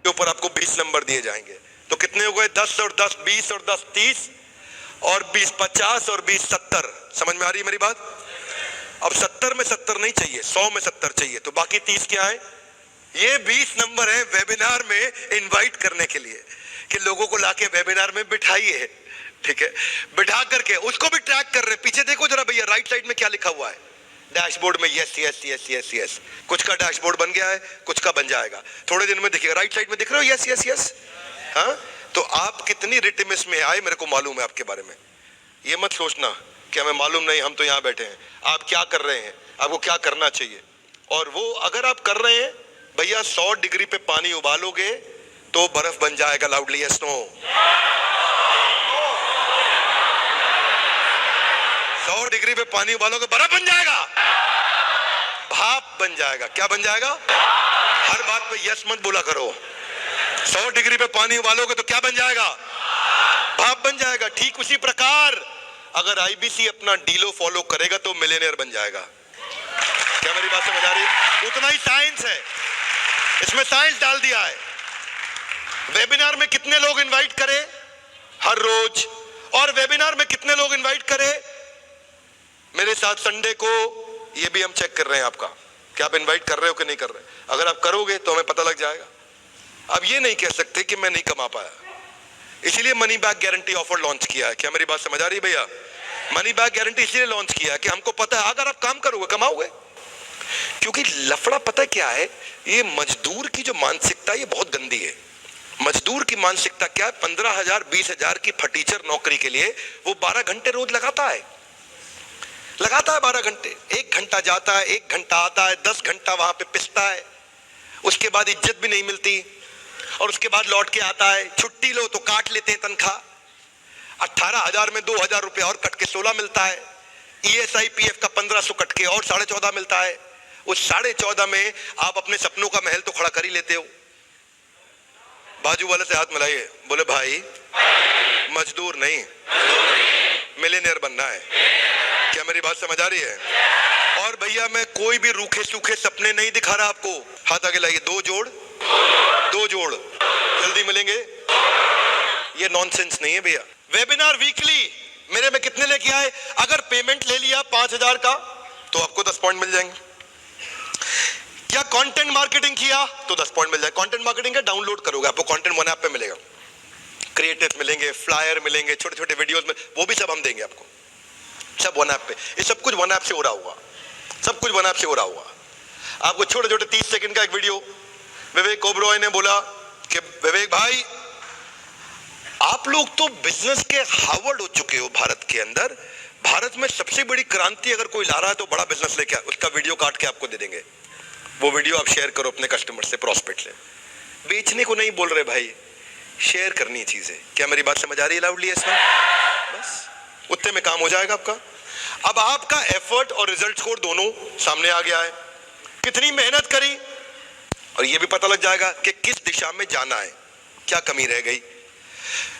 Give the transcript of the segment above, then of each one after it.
ऊपर आपको 20 नंबर दिए जाएंगे। तो कितने हो गए? 10 और 10 20 और 10 30 और 20 50 और 20 70। समझ में आ रही है मेरी बात? अब 70 में 70 नहीं चाहिए, 100 में 70 चाहिए। तो बाकी 30 क्या है? ये 20 नंबर है वेबिनार में इनवाइट करने के लिए कि लोगों को लाके वेबिनार में बिठाइए, ठीक है? बिठा करके उसको भी ट्रैक कर रहे। पीछे देखो जरा भैया, राइट साइड में क्या लिखा हुआ है डैशबोर्ड में? Yes yes yes yes yes. कुछ का डैशबोर्ड बन गया है, कुछ का बन जाएगा, थोड़े दिन में दिखेगा। राइट साइड में दिख रहे हो? Yes yes yes. हाँ, तो आप कितनी रिटिमिस में आए मेरे को मालूम है आपके बारे में। ये मत सोचना कि हमें मालूम नहीं, हम तो यहाँ बैठे हैं। आप क्या कर रहे हैं, आपको क्या करना चाहिए। और वो अगर आप कर रहे हैं भैया, 100 डिग्री पे पानी उबालोगे तो बर्फ बन जाएगा। Loudly yes no. 100 डिग्री पे पानी उबालोगे बर्फ बन जाएगा, भाप बन जाएगा। क्या बन जाएगा? हर बात पे यस मत बोला करो। 100 डिग्री पे पानी उबालोगे तो क्या बन जाएगा? भाप बन जाएगा। ठीक उसी प्रकार अगर आईबीसी अपना डीलो फॉलो करेगा तो मिलियनेयर बन जाएगा। क्या मेरी बात समझ आ रही है? उतना ही साइंस है, इसमें साइंस डाल दिया है। वेबिनार में कितने लोग इनवाइट करें हर रोज, और वेबिनार में कितने लोग इनवाइट करें मेरे साथ संडे को, ये भी हम चेक कर रहे हैं आपका कि आप इनवाइट कर रहे हो कि नहीं कर रहे। अगर आप करोगे तो हमें पता लग जाएगा। अब ये नहीं कह सकते कि मैं नहीं कमा पाया, इसीलिए money back guarantee offer launch किया है। क्या मेरी बात समझ आ रही है भैया? मनी बैक गारंटी इसलिए लॉन्च किया है कि हमको पता है अगर आप काम करोगे कमाओगे। क्योंकि लफड़ा पता क्या है, ये मजदूर की जो मानसिकता ये बहुत गंदी है। मजदूर की मानसिकता क्या है? 15,000 20,000 की फटीचर नौकरी के लिए वो 12 घंटे रोज लगाता है 12 घंटे। 1 घंटा जाता है, 1 घंटा आता है, 10 घंटा वहां पे पिसता है। उसके बाद इज्जत भी नहीं मिलती, और उसके बाद लौट के आता है। छुट्टी लो तो काट लेते हैं तनख्वाह। 18,000 में 2,000 रुपए और कट के 16 मिलता है। ईएसआई पीएफ का 1500 कट के और 14.5 मिलता है। उस 14.5 में आप अपने सपनों का महल तो खड़ा कर ही लेते हो। बाजू वाले से हाथ मिलाइए, बोले भाई मजदूर नहीं मिलियनेयर बनना है। क्या मेरी बात समझ आ रही है? और भैया मैं कोई भी रूखे सूखे सपने नहीं दिखा रहा आपको। हाथ आगे लाइए, 2 जोड़ जल्दी मिलेंगे। ये नॉनसेंस नहीं है भैया। वेबिनार वीकली मेरे में कितने लेके आए? अगर पेमेंट ले लिया 5,000 का तो आपको 10 पॉइंट मिल जाएंगे। क्या कंटेंट मार्केटिंग किया तो 10 पॉइंट मिल जाएगा। कंटेंट मार्केटिंग का डाउनलोड करोगे, आपको कंटेंट वन ऐप पे मिलेगा, क्रिएटिव मिलेंगे, फ्लायर मिलेंगे, छोटे छोटे वीडियोस में, वो भी सब हम देंगे आपको, सब वन ऐप पे। ये सब कुछ वन ऐप से हो रहा होगा, सब कुछ वन ऐप से हो रहा होगा। आपको छोटे छोटे 30 सेकंड का एक वीडियो, विवेक ओबरॉय ने बोला कि विवेक भाई आप लोग तो बिजनेस के हार्वर्ड हो चुके हो भारत के अंदर। भारत में सबसे बड़ी क्रांति अगर कोई ला रहा है तो बड़ा बिजनेस लेके, उसका वीडियो काट के आपको दे देंगे। वो वीडियो आप शेयर करो अपने कस्टमर से, प्रॉस्पेक्ट से। बेचने को नहीं बोल रहे भाई, शेयर करनी चीज है। क्या मेरी बात समझ आ रही है लाउडली? इसमें बस उतने में काम हो जाएगा आपका। अब आपका एफर्ट और रिजल्ट स्कोर दोनों सामने आ गया है, कितनी मेहनत करी, और ये भी पता लग जाएगा कि किस दिशा में जाना है, क्या कमी रह गई।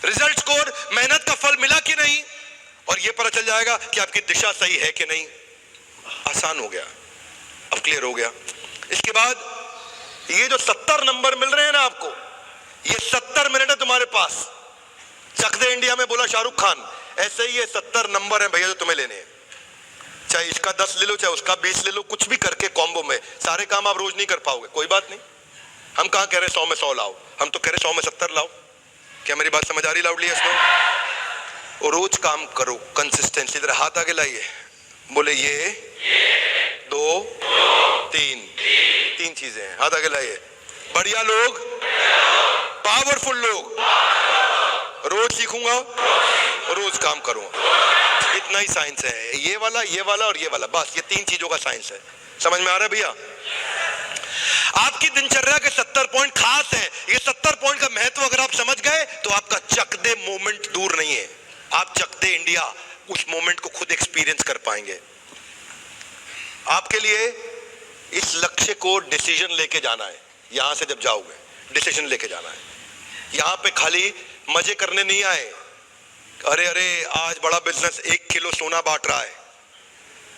रिजल्ट स्कोर, मेहनत का फल मिला कि नहीं, और ये पता चल जाएगा कि आपकी दिशा सही है कि नहीं। आसान हो गया, अब क्लियर हो गया। इसके बाद ये जो 70 नंबर मिल रहे हैं ना आपको, ये 70 मिनट है तुम्हारे पास। चक दे इंडिया में बोला शाहरुख खान, ऐसे ही ये 70 नंबर है भैया जो तुम्हें लेने हैं। चाहे इसका 10 ले लो, चाहे उसका 20 ले लो, कुछ भी करके कॉम्बो में। सारे काम आप रोज नहीं कर पाओगे, कोई बात नहीं। हम कहां कह रहे 100 में 100 लाओ, हम तो कह रहे 100 में 70 लाओ। क्या मेरी बात समझ आ रही लाउडली? इसमें रोज काम करो, कंसिस्टेंसी। इधर हाथ आगे लाइए, बोले ये 2 3 चीजें हैं। हाथ आगे लाइए। बढ़िया लोग, पावरफुल लोग, रोज सीखूंगा, रोज काम करूंगा। इतना ही साइंस है, ये वाला और ये वाला, बस ये 3 चीजों का साइंस है। समझ में आ रहा है भैया? आपकी दिनचर्या के 70 पॉइंट खास है। ये 70 पॉइंट का महत्व अगर आप समझ गए तो आपका चक दे मोमेंट दूर नहीं है। आप चक दे इंडिया उस मोमेंट को खुद एक्सपीरियंस कर पाएंगे। आपके लिए इस लक्ष्य को डिसीजन लेके जाना है। यहां से जब जाओगे डिसीजन लेके जाना है। यहां पे खाली मजे करने नहीं आए, अरे आज बड़ा बिजनेस 1 किलो सोना बांट रहा है,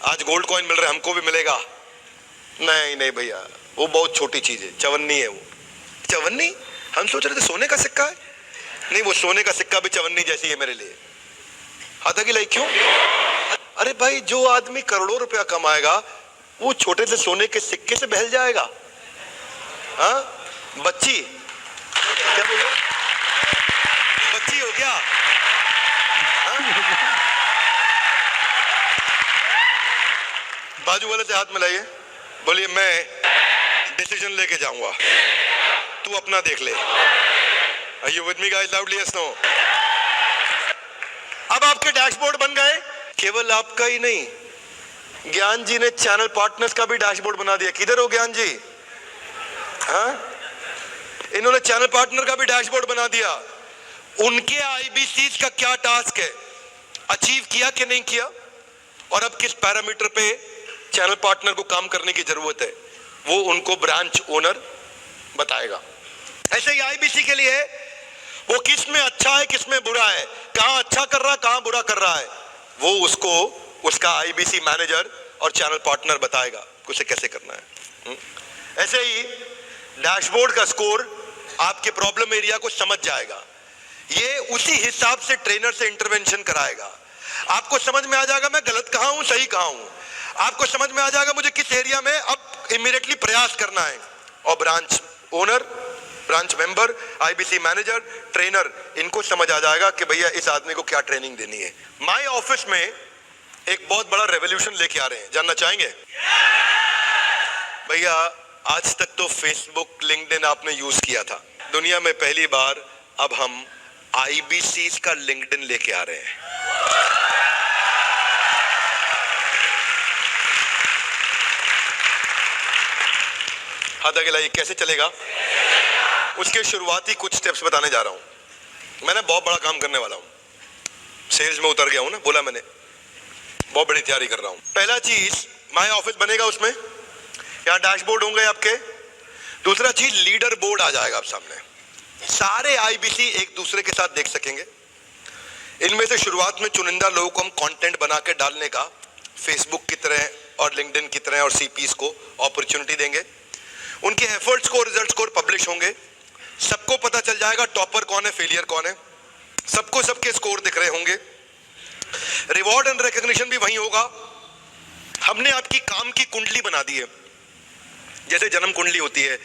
आज गोल्ड कॉइन मिल रहा है, हमको भी मिलेगा। नहीं भैया, वो बहुत छोटी चीज है, चवन्नी है वो। चवन्नी हम सोच रहे थे सोने का सिक्का है, नहीं वो सोने का सिक्का भी चवन्नी जैसी है मेरे लिए। आता कि क्यों? अरे भाई जो आदमी करोड़ों रुपया कमाएगा वो छोटे से सोने के सिक्के से बहल जाएगा? हाँ बच्ची, क्या बोल रहे हो? बच्ची हो क्या? बाजू वाले से हाथ मिलाइए, बोलिए मैं डिसीजन लेके जाऊंगा, तू अपना देख ले। Are you with me guys? Loudly yes no? अब आपके डैशबोर्ड बन गए, केवल आपका ही नहीं, ज्ञान जी ने चैनल पार्टनर्स का भी डैशबोर्ड बना दिया। किधर हो ज्ञान जी? हाँ इन्होंने चैनल पार्टनर का भी डैशबोर्ड बना दिया। उनके आईबीसीज का क्या टास्क है, अचीव किया कि नहीं किया, और अब किस पैरामीटर पे चैनल पार्टनर को काम करने की जरूरत है, वो उनको ब्रांच ओनर बताएगा। ऐसे ही आईबीसी के लिए वो किस में अच्छा है किस में बुरा है, कहां अच्छा कर रहा है कहां बुरा कर रहा है, वो उसको उसका आईबीसी मैनेजर और चैनल पार्टनर बताएगा उसे कैसे करना है। ऐसे ही डैशबोर्ड का स्कोर आपके प्रॉब्लम एरिया को समझ जाएगा, ये उसी हिसाब से ट्रेनर से इंटरवेंशन कराएगा। आपको समझ में आ जाएगा मैं गलत कहां हूं सही कहां हूं, आपको समझ में आ जाएगा मुझे किस एरिया में अब इमीडिएटली प्रयास करना है। और branch owner, branch member, IBC manager, trainer, इनको समझ आ जाएगा कि भैया इस आदमी को क्या ट्रेनिंग देनी है। माय ऑफिस में एक बहुत बड़ा रेवोल्यूशन लेके आ रहे हैं, जानना चाहेंगे? भैया आज तक तो फेसबुक लिंक्डइन आपने यूज किया था, दुनिया में पहली बार अब हम आईबीसीज का लिंक्डइन लेके आ रहे हैं। हाथ आगे लाइए, कैसे चलेगा? उसके शुरुआती कुछ स्टेप्स बताने जा रहा हूं। मैंने बहुत बड़ा काम करने वाला हूं, सेल्स में उतर गया हूं ना, बोला मैंने, बहुत बड़ी तैयारी कर रहा हूं। पहला चीज माय ऑफिस बनेगा, उसमें यहां डैशबोर्ड होंगे आपके। दूसरा चीज लीडर बोर्ड आ जाएगा आप सामने, सारे आईबीसी एक दूसरे के साथ देख सकेंगे। इनमें से शुरुआत में चुनिंदा लोगों को हम कंटेंट बना के डालने का फेसबुक की तरह और लिंक्डइन की तरह और सीपीस को अपॉर्चुनिटी देंगे। उनके एफर्ट्स को, रिजल्ट्स को पब्लिश होंगे, सबको पता चल जाएगा टॉपर कौन है फेलियर कौन है, सबको सबके स्कोर दिख रहे होंगे। रिवॉर्ड एंड रिकॉग्निशन भी वही होगा। हमने आपकी काम की कुंडली बना दी है, जैसे जन्म कुंडली होती है,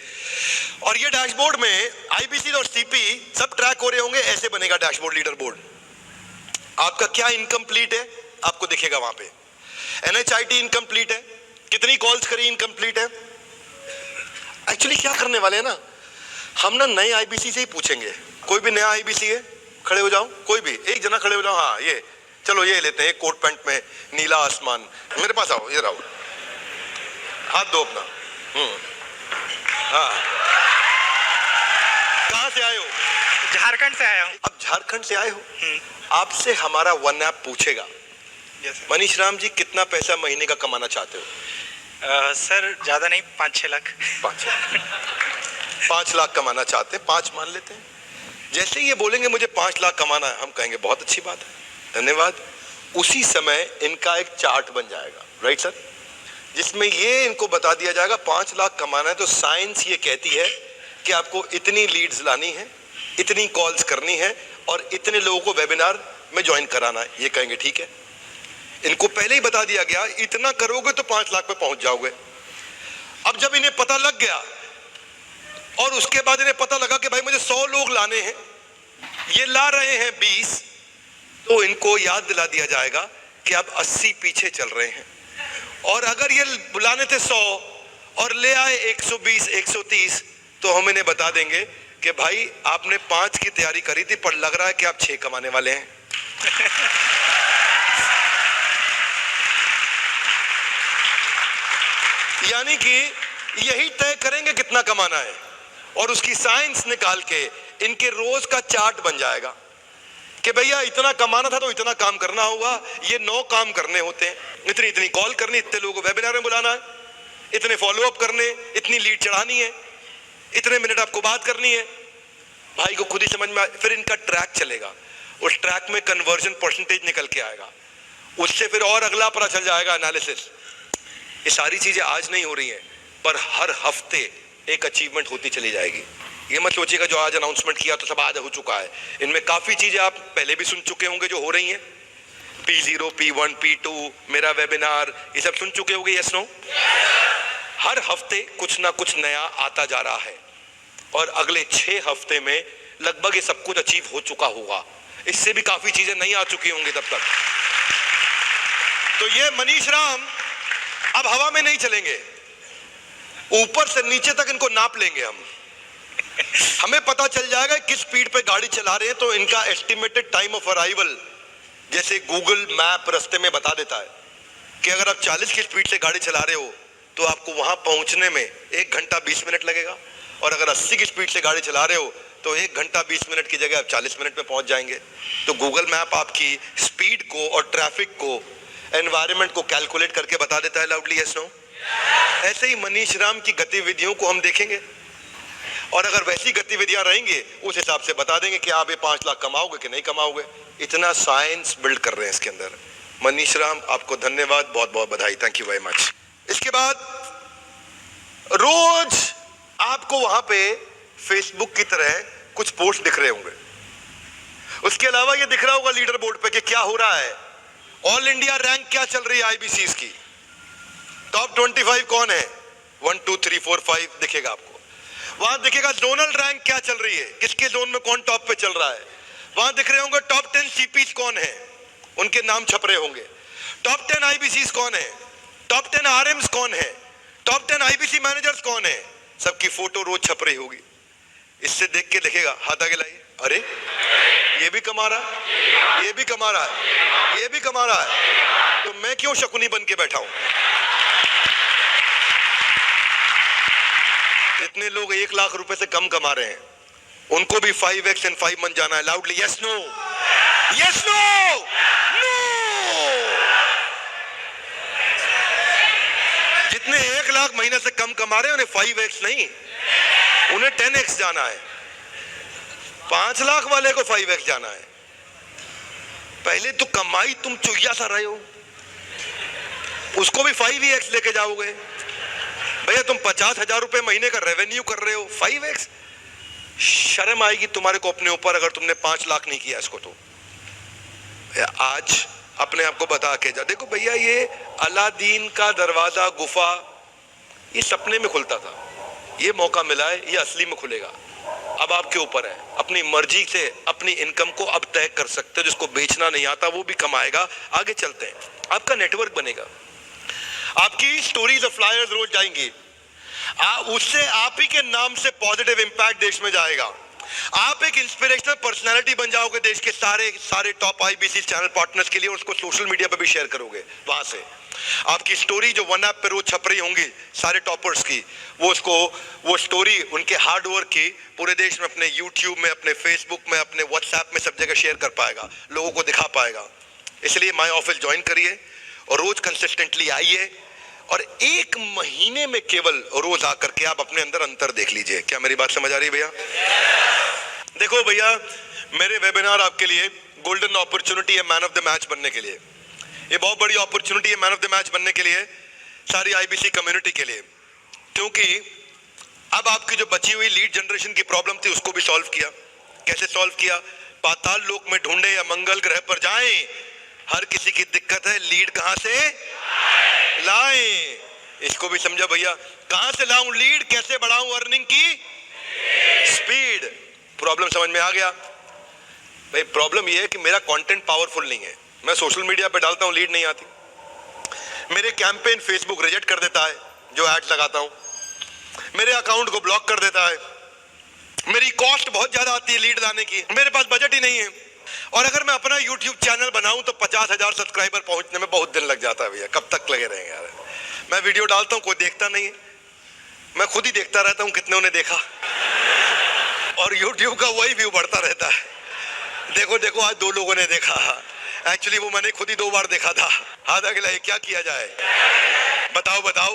और ये डैशबोर्ड में आईबीसी और सीपी सब ट्रैक हो रहे होंगे। ऐसे बनेगा डैशबोर्ड, लीडर बोर्ड। आपका क्या इनकम्प्लीट है आपको दिखेगा वहां पे। एनएचआईटी इनकम्प्लीट है, कितनी कॉल्स करी इनकम्प्लीट है। एक्चुअली क्या करने वाले हैं ना, हम ना नए आईबीसी से ही पूछेंगे। कोई भी नया आईबीसी है, खड़े हो जाओ, कोई भी एक जना खड़े हो जाओ। हाँ ये चलो ये लेते हैं, कोट पैंट में, नीला आसमान, मेरे पास आओ, ये रहो, हाथ दो अपना। हाँ कहाँ से आए हो? झारखंड से आया हूँ। अब झारखंड से आए हो, आपसे हमारा वन ऐप पूछेगा, मनीष राम जी कितना पैसा महीने का कमाना चाहते हो? सर ज़्यादा नहीं, 5-6 लाख। 5 लाख कमाना चाहते हैं, 5 मान लेते हैं। जैसे ये बोलेंगे मुझे 5 लाख कमाना है, हम कहेंगे बहुत अच्छी बात है, धन्यवाद। उसी समय इनका एक चार्ट बन जाएगा, राइट सर, जिसमें ये इनको बता दिया जाएगा 5 लाख कमाना है तो साइंस ये कहती है कि आपको इतनी लीड्स लानी है, इतनी कॉल्स करनी है और इतने लोगों को वेबिनार में ज्वाइन कराना है। ये कहेंगे ठीक है, इनको पहले ही बता दिया गया इतना करोगे तो 5 लाख पे पहुंच जाओगे। अब जब इन्हें पता लग गया और उसके बाद इन्हें पता लगा कि भाई मुझे 100 लोग लाने हैं, ये ला रहे हैं 20, तो इनको याद दिला दिया जाएगा कि आप 80 पीछे चल रहे हैं। और अगर ये बुलाने थे 100 और ले आए 120, 130, तो हम इन्हें बता देंगे कि भाई आपने 5 की तैयारी करी थी पर लग रहा है कि आप 6 कमाने वाले हैं। यानी कि यही तय करेंगे कितना कमाना है, और उसकी साइंस निकाल के इनके रोज का चार्ट बन जाएगा कि भैया इतना कमाना था तो इतना काम करना होगा, ये 9 काम करने होते हैं, इतनी इतनी कॉल करनी, इतने लोगों को वेबिनार में बुलाना है, इतने फॉलो अप करने, इतनी लीड चढ़ानी है, इतने मिनट आपको बात करनी है। भाई को खुद ही समझ में फिर इनका ट्रैक चलेगा, उस ट्रैक में कन्वर्जन परसेंटेज निकल के आएगा, उससे फिर और अगला पता चल जाएगा एनालिसिस। ये सारी चीजें आज नहीं हो रही हैं, पर हर हफ्ते एक अचीवमेंट होती चली जाएगी। ये मत सोचिएगा जो आज अनाउंसमेंट किया तो सब आज हो चुका है। इनमें काफी चीजें आप पहले भी सुन चुके होंगे जो हो रही हैं। P0, P1, P2, मेरा वेबिनार, ये सब सुन चुके होंगे। Yes no? हर हफ्ते कुछ ना कुछ नया आता जा रहा है और अगले 6 हफ्ते में लगभग ये सब कुछ अचीव हो चुका होगा। इससे भी काफी चीजें नहीं आ चुकी होंगी तब तक। तो ये मनीष राम अब हवा में नहीं चलेंगे, ऊपर से नीचे तक इनको नाप लेंगे हम। हमें पता चल जाएगा किस स्पीड पे गाड़ी चला रहे हैं, तो इनका एस्टिमेटेड टाइम ऑफ अराइवल जैसे गूगल मैप रास्ते में बता देता है कि अगर आप 40 की स्पीड से गाड़ी चला रहे हो तो आपको वहां पहुंचने में 1 घंटा 20 मिनट लगेगा, और अगर 80 की स्पीड से गाड़ी चला रहे हो तो 1 घंटा 20 मिनट की जगह आप 40 मिनट में पहुंच जाएंगे। तो गूगल मैप आपकी स्पीड को और ट्रैफिक को, एनवायरनमेंट को कैलकुलेट करके बता देता है लाउडली। Yes no? ऐसे ही मनीष राम की गतिविधियों को हम देखेंगे और अगर वैसी गतिविधियां रहेंगी उस हिसाब से बता देंगे कि आप ये 5 लाख कमाओगे कि नहीं कमाओगे। इतना साइंस बिल्ड कर रहे हैं इसके अंदर। मनीष राम, आपको धन्यवाद, बहुत बहुत बधाई, थैंक यू वेरी मच। इसके बाद रोज आपको वहां पे फेसबुक की तरह कुछ पोस्ट दिख रहे होंगे। उसके अलावा ये दिख रहा होगा लीडर बोर्ड पे कि क्या हो रहा है, ऑल इंडिया रैंक क्या चल रही है आईबीसीज की, टॉप 25 कौन है, 1 2 3 4 5 दिखेगा आपको। वहां दिखेगा जोनल रैंक क्या चल रही है, किसके जोन में कौन टॉप पे चल रहा है। वहां दिख रहे होंगे टॉप 10 सीपीज कौन है, उनके नाम छप रहे होंगे। टॉप 10 आईबीसीज कौन है, टॉप 10 आरएम्स कौन है, टॉप 10 आईबीसी मैनेजर्स कौन है, सबकी फोटो रोज छप रही होगी। इससे देख के लिखेगा, हाथ आगे लाइए, अरे ये भी कमा रहा है, ये भी कमा रहा है, ये भी कमा रहा है, तो मैं क्यों शकुनी बन के बैठा हूं। जितने लोग 1 लाख रुपए से कम कमा रहे हैं उनको भी 5x इन 5 मंथ जाना है। Loudly yes no? Yes no? No. जितने 1 लाख महीने से कम कमा रहे हैं उन्हें 5x नहीं, उन्हें 10x जाना है। 5 लाख वाले को 5x जाना है। पहले तो कमाई तुम चुहिया सा रहे हो, उसको भी 5x लेके जाओगे। भैया तुम 50,000 रुपए महीने का रेवेन्यू कर रहे हो, 5x। शर्म आएगी तुम्हारे को अपने ऊपर अगर तुमने 5 लाख नहीं किया इसको। तो आज अपने आप को बता के जा, देखो भैया ये अलादीन का दरवाजा गुफा ये सपने में खुलता था, ये मौका मिला है, ये असली में खुलेगा। अब आपके ऊपर है, अपनी मर्जी से अपनी इनकम को अब तय कर सकते हो। जिसको बेचना नहीं आता वो भी कमाएगा। आगे चलते हैं, आपका नेटवर्क बनेगा, आपकी स्टोरीज और फ्लायर्स रोज जाएंगी, उससे आप ही के नाम से पॉजिटिव इंपैक्ट देश में जाएगा। आप एक इंस्पिरेशनल पर्सनालिटी बन जाओगे देश के सारे टॉप आईबीसी चैनल पार्टनर्स के लिए, और उसको सोशल मीडिया पे भी शेयर करोगे। वहां से आपकी स्टोरी जो वन ऐप पे रोज छप रही होंगी सारे टॉपर्स की, वो स्टोरी उनके हार्ड वर्क की पूरे देश में अपने यूट्यूब में, अपने फेसबुक में, अपने व्हाट्सएप में सब जगह शेयर कर पाएगा, लोगों को दिखा पाएगा। इसलिए माई ऑफिस ज्वाइन करिए और रोज कंसिस्टेंटली आइए, और 1 महीने में केवल रोज आकर के आप अपने अंदर अंतर देख लीजिए। क्या मेरी बात समझ आ रही है भैया? देखो भैया, मेरे वेबिनार आपके लिए गोल्डन अपॉर्चुनिटी है मैन ऑफ द मैच बनने के लिए। ये बहुत बड़ी अपॉर्चुनिटी है मैन ऑफ द मैच बनने के लिए सारी आईबीसी कम्युनिटी के लिए, क्योंकि अब आपकी जो बची हुई लीड जनरेशन की प्रॉब्लम थी उसको भी सॉल्व किया। कैसे सॉल्व किया? पाताल लोक में ढूंढे या मंगल ग्रह पर जाएं, हर किसी की दिक्कत है, लीड कहां से लाएं, इसको भी समझा भैया। कहां से लाऊं लीड, कैसे बढ़ाऊं अर्निंग की स्पीड। प्रॉब्लम समझ में आ गया भाई? प्रॉब्लम यह है कि मेरा कंटेंट पावरफुल नहीं है, मैं सोशल मीडिया पे डालता हूं, लीड नहीं आती। मेरे कैंपेन फेसबुक रिजेक्ट कर देता है जो एड्स लगाता हूं, मेरे अकाउंट को ब्लॉक कर देता है, मेरी कॉस्ट बहुत ज्यादा आती है लीड लाने की, मेरे पास बजट ही नहीं है। और अगर मैं अपना YouTube चैनल बनाऊं तो 50,000 सब्सक्राइबर पहुंचने में बहुत दिन लग जाता है भैया, कब तक लगे रहेंगे यार। मैं वीडियो डालता हूं, कोई देखता नहीं है, मैं खुद ही देखता रहता हूं कितने ने देखा, और YouTube का वही व्यू बढ़ता रहता है। देखो देखो आज 2 लोगों ने देखा, एक्चुअली वो मैंने खुद ही 2 बार देखा था। हाथ आगे लाइए, क्या किया जाए बताओ बताओ।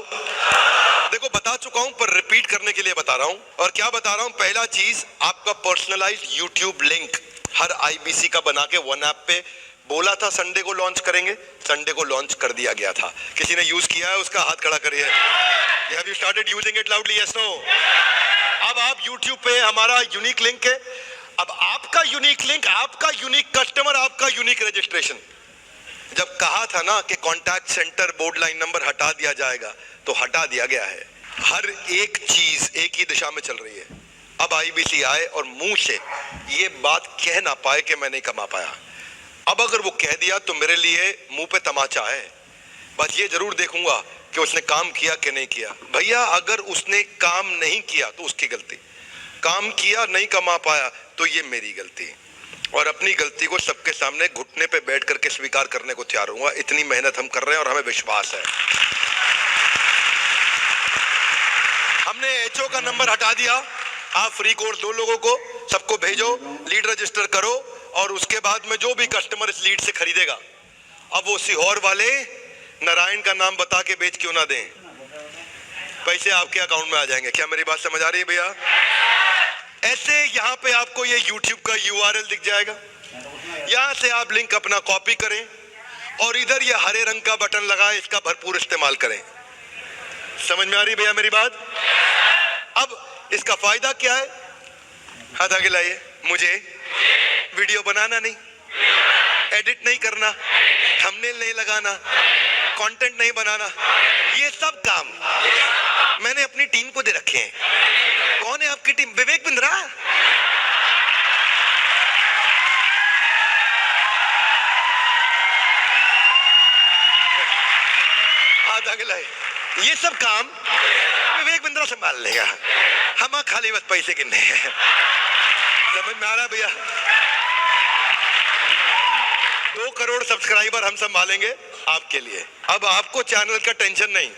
देखो बता चुका हूं पर रिपीट करने के लिए बता रहा हूं। और क्या बता रहा हूं? पहला चीज, आपका पर्सनलाइज्ड यूट्यूब लिंक हर आईबीसी का बना के वन ऐप पे बोला था संडे को लॉन्च करेंगे, संडे को लॉन्च कर दिया गया था। किसी ने यूज किया है उसका हाथ खड़ा करिए। Have you started using it loudly? Yes no? अब आप YouTube पे हमारा यूनिक लिंक है, अब आपका यूनिक लिंक, आपका यूनिक कस्टमर, आपका यूनिक रजिस्ट्रेशन। जब कहा था ना कि contact centre board line number हटा दिया जाएगा, तो हटा दिया गया है। हर एक चीज एक ही दिशा में चल रही है। अब IBC आए और मुंह से ये बात कह ना पाए कि मैं नहीं कमा पाया। अब अगर वो कह दिया तो मेरे लिए मुंह पे तमाचा है। बस ये जरूर देखूंगा कि उसने काम किया कि नहीं किया। भैया अगर उसने काम नहीं किया तो उसकी गलती, काम किया नहीं कमा पाया तो ये मेरी गलती, और अपनी गलती को सबके सामने घुटने पे बैठ करके स्वीकार करने को तैयार हूंगा। इतनी मेहनत हम कर रहे हैं और हमें विश्वास है। हमने HO का नंबर हटा दिया। आप फ्री कोर्स दो लोगों को, सबको भेजो, लीड रजिस्टर करो, और उसके बाद में जो भी कस्टमर इस लीड से खरीदेगा, अब वो सीहोर वाले नारायण का नाम बता के बेच क्यों ना दें, पैसे आपके अकाउंट में आ जाएंगे। क्या मेरी बात समझ आ रही है भैया? ऐसे यहाँ पे आपको ये YouTube का URL दिख जाएगा, यहाँ से आप लिंक अपना कॉपी करें और इधर ये हरे रंग का बटन लगाए, इसका भरपूर इस्तेमाल करें। समझ में आ रही भैया मेरी बात? अब इसका फायदा क्या है? हाथ आगे लाइए। मुझे वीडियो बनाना नहीं, एडिट नहीं करना, थंबनेल नहीं लगाना, कंटेंट नहीं बनाना, ये सब काम मैंने अपनी टीम को दे रखे हैं। कौन है आपकी टीम? विवेक बिंद्रा। हाथ आगे लाए। ये सब काम विवेक बिंद्रा संभाल लेगा, हम खाली बस पैसे गिनने हैं। समझ में आ रहा है भैया? 2 करोड़ सब्सक्राइबर हम संभालेंगे आपके लिए। अब आपको चैनल का टेंशन नहीं,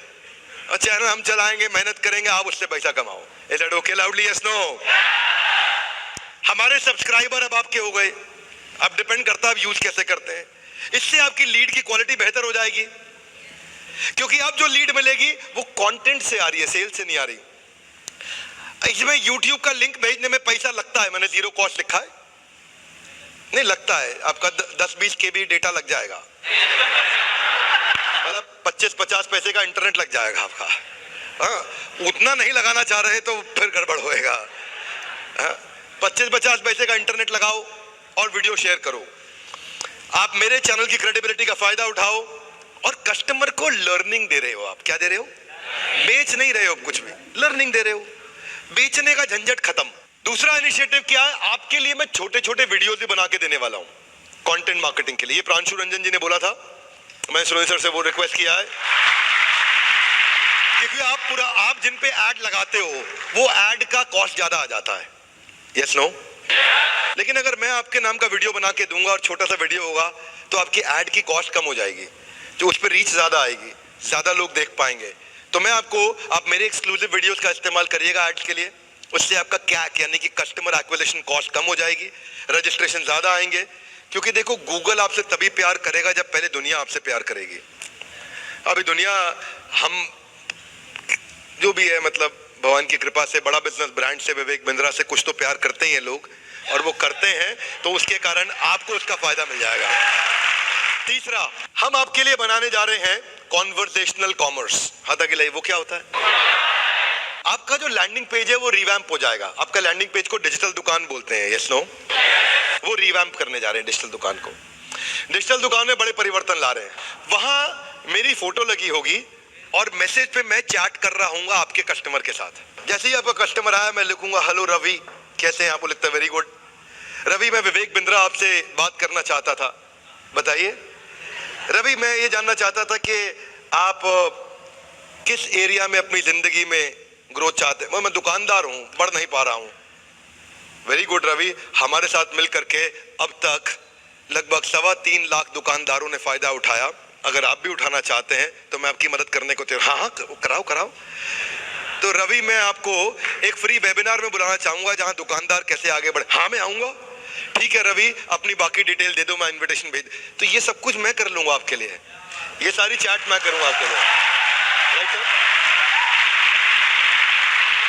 और चैनल हम चलाएंगे, मेहनत करेंगे, आप उससे पैसा कमाओ। Is it okay? Loudly yes no? हमारे सब्सक्राइबर अब आपके हो गए। अब डिपेंड करता है आप यूज कैसे करते हैं। इससे आपकी लीड की क्वालिटी बेहतर हो जाएगी, क्योंकि अब जो लीड मिलेगी वो कंटेंट से आ रही है, सेल से नहीं आ रही। इसमें YouTube का लिंक भेजने में पैसा लगता है, मैंने 0 कॉस्ट लिखा है, नहीं लगता है। आपका 10-20 KB डेटा लग जाएगा, मतलब 25-50 पैसे का इंटरनेट लग जाएगा आपका। हाँ, उतना नहीं लगाना चाह रहे तो फिर गड़बड़ होएगा। 25-50 पैसे का इंटरनेट लगाओ और वीडियो शेयर करो। आप मेरे चैनल की क्रेडिबिलिटी का फायदा उठाओ, और कस्टमर को लर्निंग दे रहे हो। आप क्या दे रहे हो? बेच नहीं रहे हो कुछ भी, लर्निंग दे रहे हो। बेचने का झंझट खत्म। दूसरा इनिशिएटिव क्या है? आपके लिए मैं छोटे छोटे वीडियोस भी बना के देने वाला हूं कंटेंट मार्केटिंग के लिए। ये प्रांशु रंजन जी ने बोला था, मैं सुनील सर से वो रिक्वेस्ट किया है, क्योंकि आप जिन पे ऐड लगाते हो वो ऐड का कॉस्ट ज्यादा आ जाता है। Yes no? लेकिन अगर मैं आपके नाम का वीडियो बना के दूंगा और छोटा सा वीडियो होगा, तो आपकी ऐड की कॉस्ट कम हो जाएगी, जो उस पर रीच ज्यादा आएगी, ज्यादा लोग देख पाएंगे। तो मैं आप मेरे एक्सक्लूसिव वीडियोस का इस्तेमाल करिएगा एड्स के लिए। उससे आपका CAC यानी कि कस्टमर एक्विजिशन कॉस्ट कम हो जाएगी, रजिस्ट्रेशन ज्यादा आएंगे। क्योंकि देखो, गूगल आपसे तभी प्यार करेगा जब पहले दुनिया आपसे प्यार करेगी। अभी दुनिया, हम जो भी है, मतलब भगवान की कृपा से, बड़ा बिजनेस ब्रांड से, विवेक बिंद्रा से कुछ तो प्यार करते ही हैं लोग, और वो करते हैं तो उसके कारण आपको उसका फायदा मिल जाएगा। तीसरा, हम आपके लिए बनाने जा रहे हैं कॉन्वर्सेशनल कॉमर्स। हाथ आगे लाइए। वो क्या होता है? आपका जो लैंडिंग पेज है वो रिवैम्प हो जाएगा। आपका लैंडिंग पेज को डिजिटल दुकान बोलते हैं, यस नो? वो रिवैम्प करने जा रहे हैं डिजिटल दुकान को। डिजिटल दुकान में बड़े परिवर्तन ला रहे हैं। वहां मेरी फोटो लगी होगी और मैसेज पे मैं चैट कर रहा हूँ आपके कस्टमर के साथ। जैसे ही आपका कस्टमर आया, मैं लिखूंगा, हेलो रवि, कैसे हैं आप? लिखते हैं, वेरी गुड रवि, मैं विवेक बिंद्रा आपसे बात करना चाहता था। बताइए रवि, मैं ये जानना चाहता था कि आप किस एरिया में अपनी जिंदगी में ग्रोथ चाहते हैं। मैं दुकानदार हूं, बढ़ नहीं पा रहा हूं। वेरी गुड रवि, हमारे साथ मिलकर के अब तक लगभग 3.25 लाख दुकानदारों ने फायदा उठाया। अगर आप भी उठाना चाहते हैं तो मैं आपकी मदद करने को तैयार। हाँ, कराओ। तो रवि, मैं आपको एक फ्री वेबिनार में बुलाना चाहूंगा जहां दुकानदार कैसे आगे बढ़े। हाँ, मैं आऊंगा। ठीक है रवि, अपनी बाकी डिटेल दे दो, मैं इनविटेशन भेज। तो ये सब कुछ मैं कर लूंगा आपके लिए, ये सारी चैट मैं करूंगा आपके लिए, राइट सर?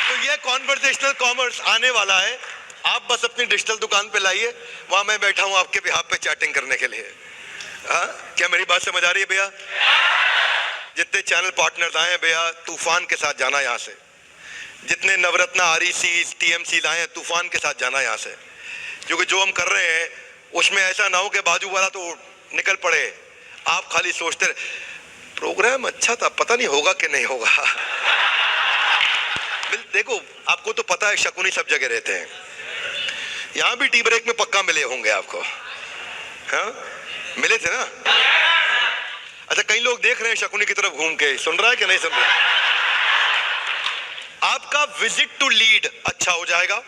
तो ये कॉन्वर्सेशनल कॉमर्स आने वाला है। आप बस अपनी डिजिटल दुकान पे लाइए, वहां मैं बैठा हूं आपके बिहाफ पे चैटिंग करने के लिए। हाँ, क्या मेरी बात समझ आ रही है भैया? जितने चैनल पार्टनर्स आए हैं भैया, तूफान के साथ जाना यहाँ से। जितने नवरत्ना आरईसी टीएमसी लाए हैं तूफान के साथ जाना यहाँ से, क्योंकि जो हम कर रहे हैं उसमें ऐसा ना हो कि बाजू वाला तो निकल पड़े, आप खाली सोचते रहे। प्रोग्राम अच्छा था, पता नहीं होगा कि नहीं होगा। देखो आपको तो पता है शकुनी सब जगह रहते हैं, यहां भी टी ब्रेक में पक्का मिले होंगे आपको, हाँ मिले थे ना। अच्छा कई लोग देख रहे हैं शकुनी की तरफ घूम के, सुन रहा है कि नहीं सुन रहा है? आपका विजिट टू लीड अच्छा हो जाएगा,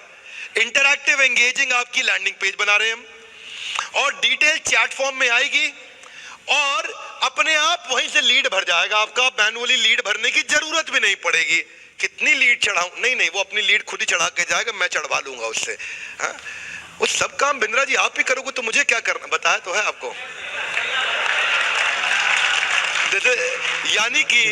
इंटरैक्टिव एंगेजिंग आपकी लैंडिंग पेज बना रहे हैं हम, और डिटेल चैट फॉर्म में आएगी और अपने आप वहीं से लीड भर जाएगा आपका, मैनुअली लीड भरने की जरूरत भी नहीं पड़ेगी। कितनी लीड चढ़ाऊं, नहीं वो अपनी लीड खुद ही चढ़ा के जाएगा, मैं चढ़वा लूंगा उससे। हाँ वो सब काम बिंद्रा जी आप ही करोगे तो मुझे क्या करना, बताया तो है आपको। यानी कि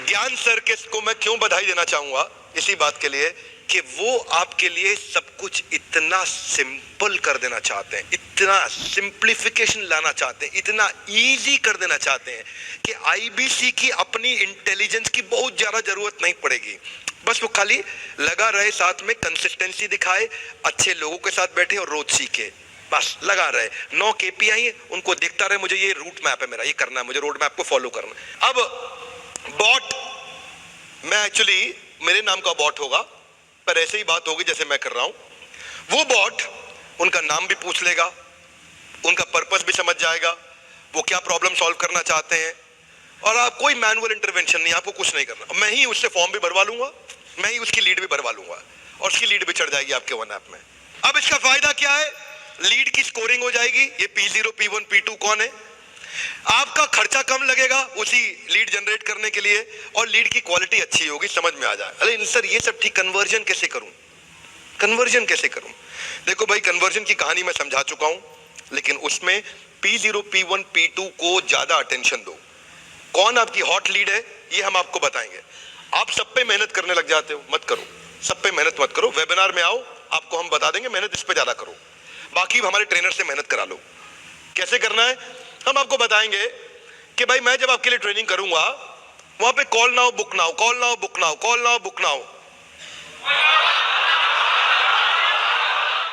ज्ञान सर के को मैं क्यों बधाई देना चाहूंगा, इसी बात के लिए कि वो आपके लिए सब कुछ इतना सिंपल कर देना चाहते हैं, इतना सिंप्लीफिकेशन लाना चाहते हैं, इतना इजी कर देना चाहते हैं कि आईबीसी की अपनी इंटेलिजेंस की बहुत ज्यादा जरूरत नहीं पड़ेगी। बस वो खाली लगा रहे, साथ में कंसिस्टेंसी दिखाए, अच्छे लोगों के साथ बैठे और रोज सीखे, बस लगा रहे। 9 केपीआई उनको दिखता रहे, मुझे ये रूट मैप है मेरा, ये करना है, मुझे रोड मैप को फॉलो करना है। अब बॉट, मैं एक्चुअली मेरे नाम का बॉट होगा, पर ऐसे ही बात होगी जैसे मैं कर रहा हूं। वो बॉट उनका नाम भी पूछ लेगा, उनका पर्पस भी समझ जाएगा, वो क्या प्रॉब्लम सॉल्व करना चाहते हैं, और आप कोई मैनुअल इंटरवेंशन नहीं, आपको कुछ नहीं करना। मैं ही उससे फॉर्म भी भरवा लूंगा, मैं ही उसकी लीड भी भरवा लूंगा, और उसकी लीड भी चढ़ जाएगी आपके वन ऐप में। अब इसका फायदा क्या है, लीड की स्कोरिंग हो जाएगी, ये P0 P1 P2 कौन है, आपका खर्चा कम लगेगा उसी लीड जनरेट करने के लिए, और लीड की क्वालिटी अच्छी होगी, समझ में आ जाए। अरे सर ये सब ठीक, कन्वर्जन कैसे करूं, कन्वर्जन कैसे करूं? देखो भाई कन्वर्जन की कहानी मैं समझा चुका हूं, लेकिन उसमें P0 P1 P2 को ज्यादा अटेंशन दो। कौन आपकी हॉट लीड है ये हम आपको बताएंगे। आप सब पे मेहनत करने लग जाते हो, मत करो, सब पे मेहनत मत करो। वेबिनार में आओ, आपको हम बता देंगे, मेहनत इस पे ज्यादा करो, बाकी हमारे ट्रेनर से मेहनत करा लो। कैसे करना है हम आपको बताएंगे कि भाई मैं जब आपके लिए ट्रेनिंग करूंगा, वहां पे call now book now, call now book now, call now book now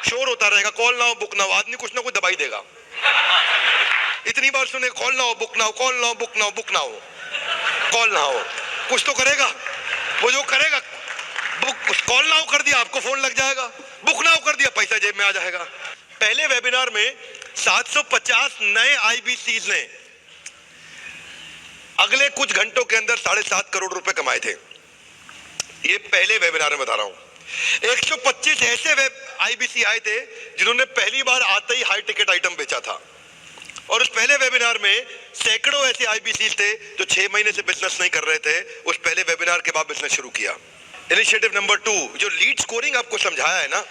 शोर होता रहेगा, कॉल नाउ बुक नाउ, आदमी कुछ ना कुछ दबाई देगा। इतनी बार सुने call now book now, call now book now, book now, call now, कुछ तो करेगा वो, जो करेगा बुक, कॉल नाउ कर दिया आपको फोन लग जाएगा, बुक नाउ कर दिया पैसा जेब में आ जाएगा। पहले वेबिनार में 750 नए आईबीसीज ने अगले कुछ घंटों के अंदर 7.5 करोड़ रुपए कमाए थे। ये पहले वेबिनार में बता रहा हूं। 125 ऐसे आईबीसी आए थे जिन्होंने पहली बार आते ही हाई टिकट आइटम बेचा था, और उस पहले वेबिनार में सैकड़ों ऐसे आईबीसी थे जो 6 महीने से बिजनेस नहीं कर रहे थे, उस पहले वेबिनार के बाद बिजनेस शुरू किया। इनिशिएटिव नंबर 2, जो लीड स्कोरिंग आपको समझाया है ना,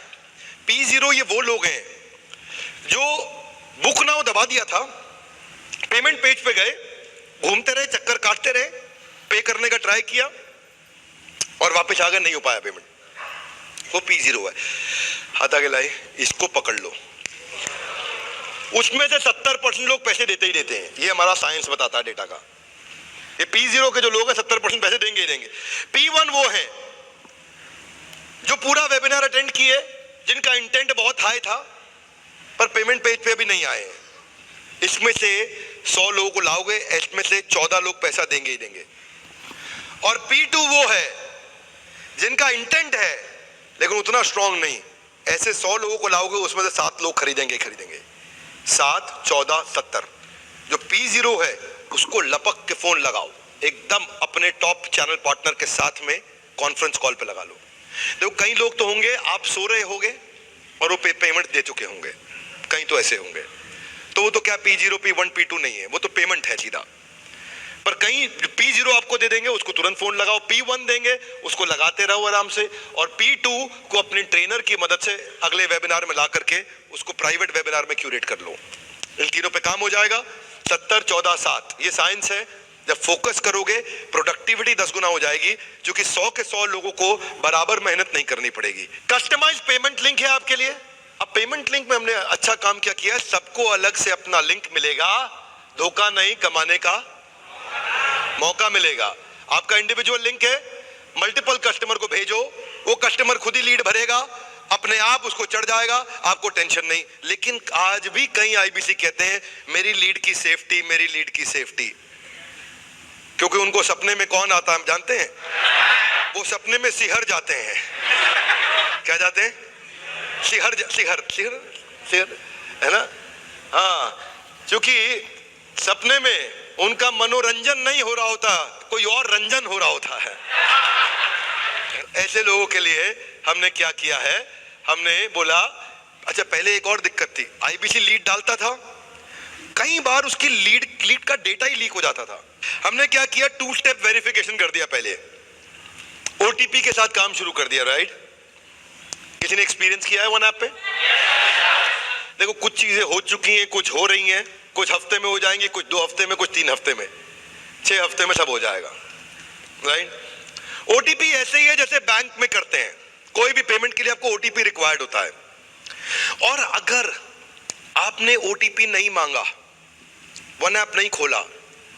P0 ये वो लोग हैं जो बुक नाउ दबा दिया था, पेमेंट पेज पे गए, घूमते रहे, चक्कर काटते रहे, पे करने का ट्राई किया और वापस आ गए, नहीं हो पाया पेमेंट, वो P0 है। हाथ आगे लाए, इसको पकड़ लो। उसमें से 70% लोग पैसे देते ही देते हैं, ये हमारा साइंस बताता है डेटा का। ये P0 के जो लोग हैं 70% पैसे देंगे ही देंगे। P1 वो है जो पूरा वेबिनार अटेंड किए, जिनका इंटेंट बहुत हाई था पर पेमेंट पेज पे अभी नहीं आए हैं। इसमें से 100 लोगों को लाओगे, इसमें से 14 लोग पैसा देंगे ही देंगे। और P2 वो है जिनका इंटेंट है लेकिन उतना स्ट्रांग नहीं, ऐसे 100 लोगों को लाओगे, उसमें से 7 लोग खरीदेंगे 7, 14, 70। जो P0 है उसको लपक के फोन लगाओ, एकदम अपने टॉप चैनल पार्टनर के साथ में कॉन्फ्रेंस कॉल पे लगा लो। देखो कई लोग तो होंगे आप सो रहे होंगे और वो पेमेंट दे चुके होंगे, कहीं तो ऐसे होंगे, तो वो तो क्या P0 P1 P2 नहीं है, वो तो पेमेंट है सीधा। पर कहीं P0 आपको दे देंगे, उसको तुरंत फोन लगाओ, P1 देंगे, उसको लगाते रहो आराम से, और P2 को अपने ट्रेनर की मदद से अगले वेबिनार में ला करके उसको प्राइवेट वेबिनार में क्यूरेट कर लो। इन तीनों पे काम हो जाएगा। 70, 14, 7 ये साइंस है। जब फोकस करोगे प्रोडक्टिविटी 10 गुना हो जाएगी, क्योंकि 100 के 100 लोगों को बराबर मेहनत नहीं करनी पड़ेगी। कस्टमाइज पेमेंट लिंक है आपके लिए। अब पेमेंट लिंक में हमने अच्छा काम क्या किया है, सबको अलग से अपना लिंक मिलेगा, धोखा नहीं, कमाने का मौका मिलेगा। आपका इंडिविजुअल लिंक है, मल्टीपल कस्टमर को भेजो, वो कस्टमर खुद ही लीड भरेगा, अपने आप उसको चढ़ जाएगा, आपको टेंशन नहीं। लेकिन आज भी कई आईबीसी कहते हैं मेरी लीड की सेफ्टी, मेरी लीड की सेफ्टी, क्योंकि उनको सपने में कौन आता है हम जानते हैं, वो सपने में सिहर जाते हैं। क्या जाते हैं? सिहर सिहर सिहर सिहर, है ना? हाँ, क्योंकि सपने में उनका मनोरंजन नहीं हो रहा होता, कोई और रंजन हो रहा होता है। ऐसे लोगों के लिए हमने क्या किया है, हमने बोला अच्छा, पहले एक और दिक्कत थी, आईबीसी लीड डालता था, कई बार उसकी लीड का डेटा ही लीक हो जाता था। हमने क्या किया, 2 स्टेप वेरिफिकेशन कर दिया, पहले ओटीपी के साथ काम शुरू कर दिया। राइट? किसी ने एक्सपीरियंस किया है वन ऐप पे? देखो, कुछ चीजें हो चुकी हैं, कुछ हो रही हैं, कुछ हफ्ते में हो जाएंगी, कुछ 2 हफ्ते में, कुछ 3 हफ्ते में, 6 हफ्ते में सब हो जाएगा। राइट? ओटीपी ऐसे ही है जैसे बैंक में करते हैं, कोई भी पेमेंट के लिए आपको ओटीपी रिक्वायर्ड होता है, और अगर आपने ओटीपी नहीं मांगा, वन ऐप नहीं खोला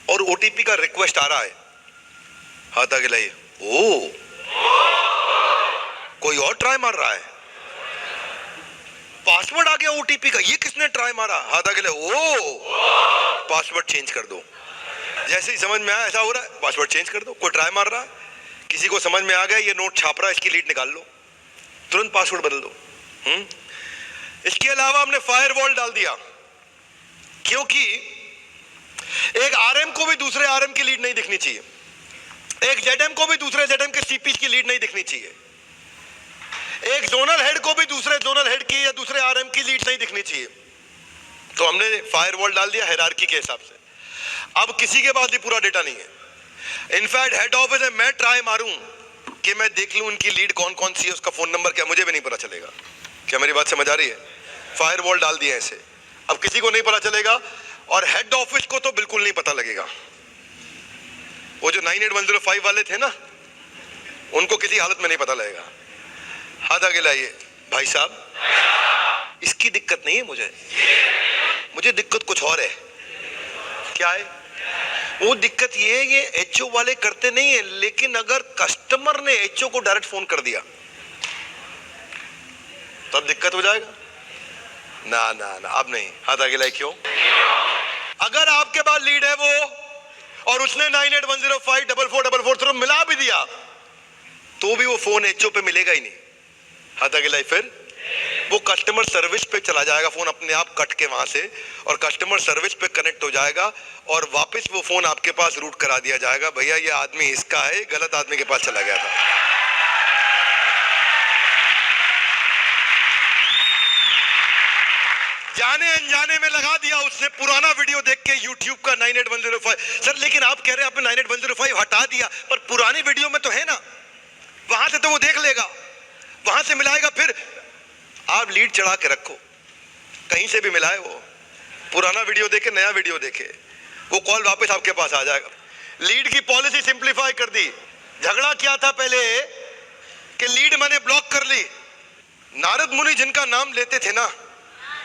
और ओटीपी का रिक्वेस्ट आ रहा है, हाथ आगे लाइए, ओ कोई और ट्राई मार रहा है, पासवर्ड आ गया ओटीपी का, ये किसने ट्राई मारा, हाथ आगे लाइए, ओ पासवर्ड चेंज कर दो। जैसे ही समझ में आया ऐसा हो रहा है, पासवर्ड चेंज कर दो, कोई ट्राई मार रहा है, किसी को समझ में आ गया ये नोट छाप रहा है, इसकी लीड निकाल लो, तुरंत पासवर्ड बदल दो। इसके अलावा हमने फायरवॉल डाल दिया, क्योंकि एक आरएम को भी दूसरे आरएम की लीड नहीं दिखनी चाहिए, एक जेडएम को भी दूसरे जेडएम के सीपी की लीड नहीं दिखनी चाहिए, एक जोनल हेड को भी दूसरे जोनल हेड की या दूसरे आरएम की लीड नहीं दिखनी चाहिए। तो हमने फायरवॉल डाल दिया हायरार्की के हिसाब से। अब किसी के पास भी पूरा डेटा नहीं है। इनफैक्ट हेड ऑफिस में मैं ट्राई मारूं कि मैं देख लूं उनकी लीड कौन कौन सी है, उसका फोन नंबर क्या, मुझे भी नहीं पता चलेगा। क्या मेरी बात समझ आ रही है? फायरवॉल डाल दिया ऐसे, अब किसी को नहीं पता चलेगा, और हेड ऑफिस को तो बिल्कुल नहीं पता लगेगा। वो जो 98105 वाले थे ना, उनको किसी हालत में नहीं पता लगेगा। हाथ आगे लाइए भाई साहब, इसकी दिक्कत नहीं है मुझे दिक्कत कुछ और है। क्या है वो दिक्कत? ये है, ये एचओ वाले करते नहीं है, लेकिन अगर कस्टमर ने एचओ को डायरेक्ट फोन कर दिया तब तो दिक्कत हो जाएगा ना ना ना, अब नहीं। हाथ आगे लाइए। क्यों? अगर आपके पास लीड है वो, और उसने 9810544444 मिला भी दिया, तो भी वो फोन एचओ पे मिलेगा ही नहीं। हाथ आगे लाइए। फिर वो कस्टमर सर्विस पे चला जाएगा, फोन अपने आप कट के वहां से, और कस्टमर सर्विस पे कनेक्ट हो जाएगा, और वापस वो फोन आपके पास रूट करा दिया जाएगा, भैया ये आदमी इसका है, गलत आदमी के पास चला गया था। जाने अनजाने में लगा दिया उसने, पुराना वीडियो देख के YouTube का 98105। सर लेकिन आप कह रहे हैं आपने 98105 हटा दिया, पर पुरानी वीडियो में तो है ना, वहां से तो वो देख लेगा, वहां से मिलाएगा। फिर आप लीड चढ़ा के रखो, कहीं से भी मिलाए, वो पुराना वीडियो देखे, नया वीडियो देखे, वो कॉल वापस आपके पास आ जाएगा। लीड की पॉलिसी सिंप्लीफाई कर दी। झगड़ा क्या था पहले कि लीड मैंने ब्लॉक कर ली, नारद मुनि जिनका नाम लेते थे ना,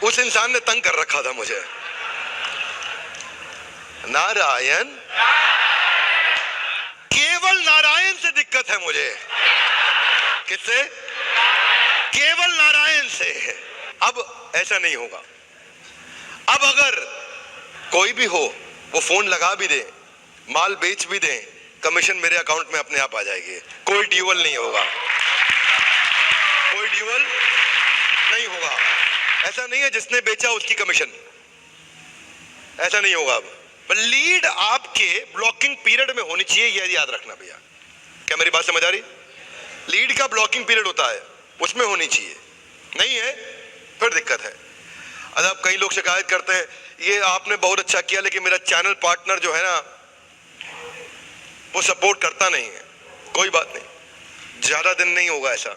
उस इंसान ने तंग कर रखा था मुझे। नारायण, केवल नारायण से दिक्कत है मुझे। किससे? केवल नारायण से। अब ऐसा नहीं होगा। अब अगर कोई भी हो, वो फोन लगा भी दे, माल बेच भी दे, कमीशन मेरे अकाउंट में अपने आप आ जाएगी। कोई ड्यूअल नहीं होगा, कोई ड्यूअल नहीं होगा। ऐसा नहीं है जिसने बेचा उसकी कमीशन, ऐसा नहीं होगा। अब लीड आपके ब्लॉकिंग पीरियड में होनी चाहिए, यह याद रखना भैया। क्या मेरी बात समझ आ रही? लीड का ब्लॉकिंग पीरियड होता है, उसमें होनी चाहिए, नहीं है फिर दिक्कत है। अब कई लोग शिकायत करते हैं, ये आपने बहुत अच्छा किया लेकिन मेरा चैनल पार्टनर जो है ना वो सपोर्ट करता नहीं है। कोई बात नहीं, ज्यादा दिन नहीं होगा ऐसा।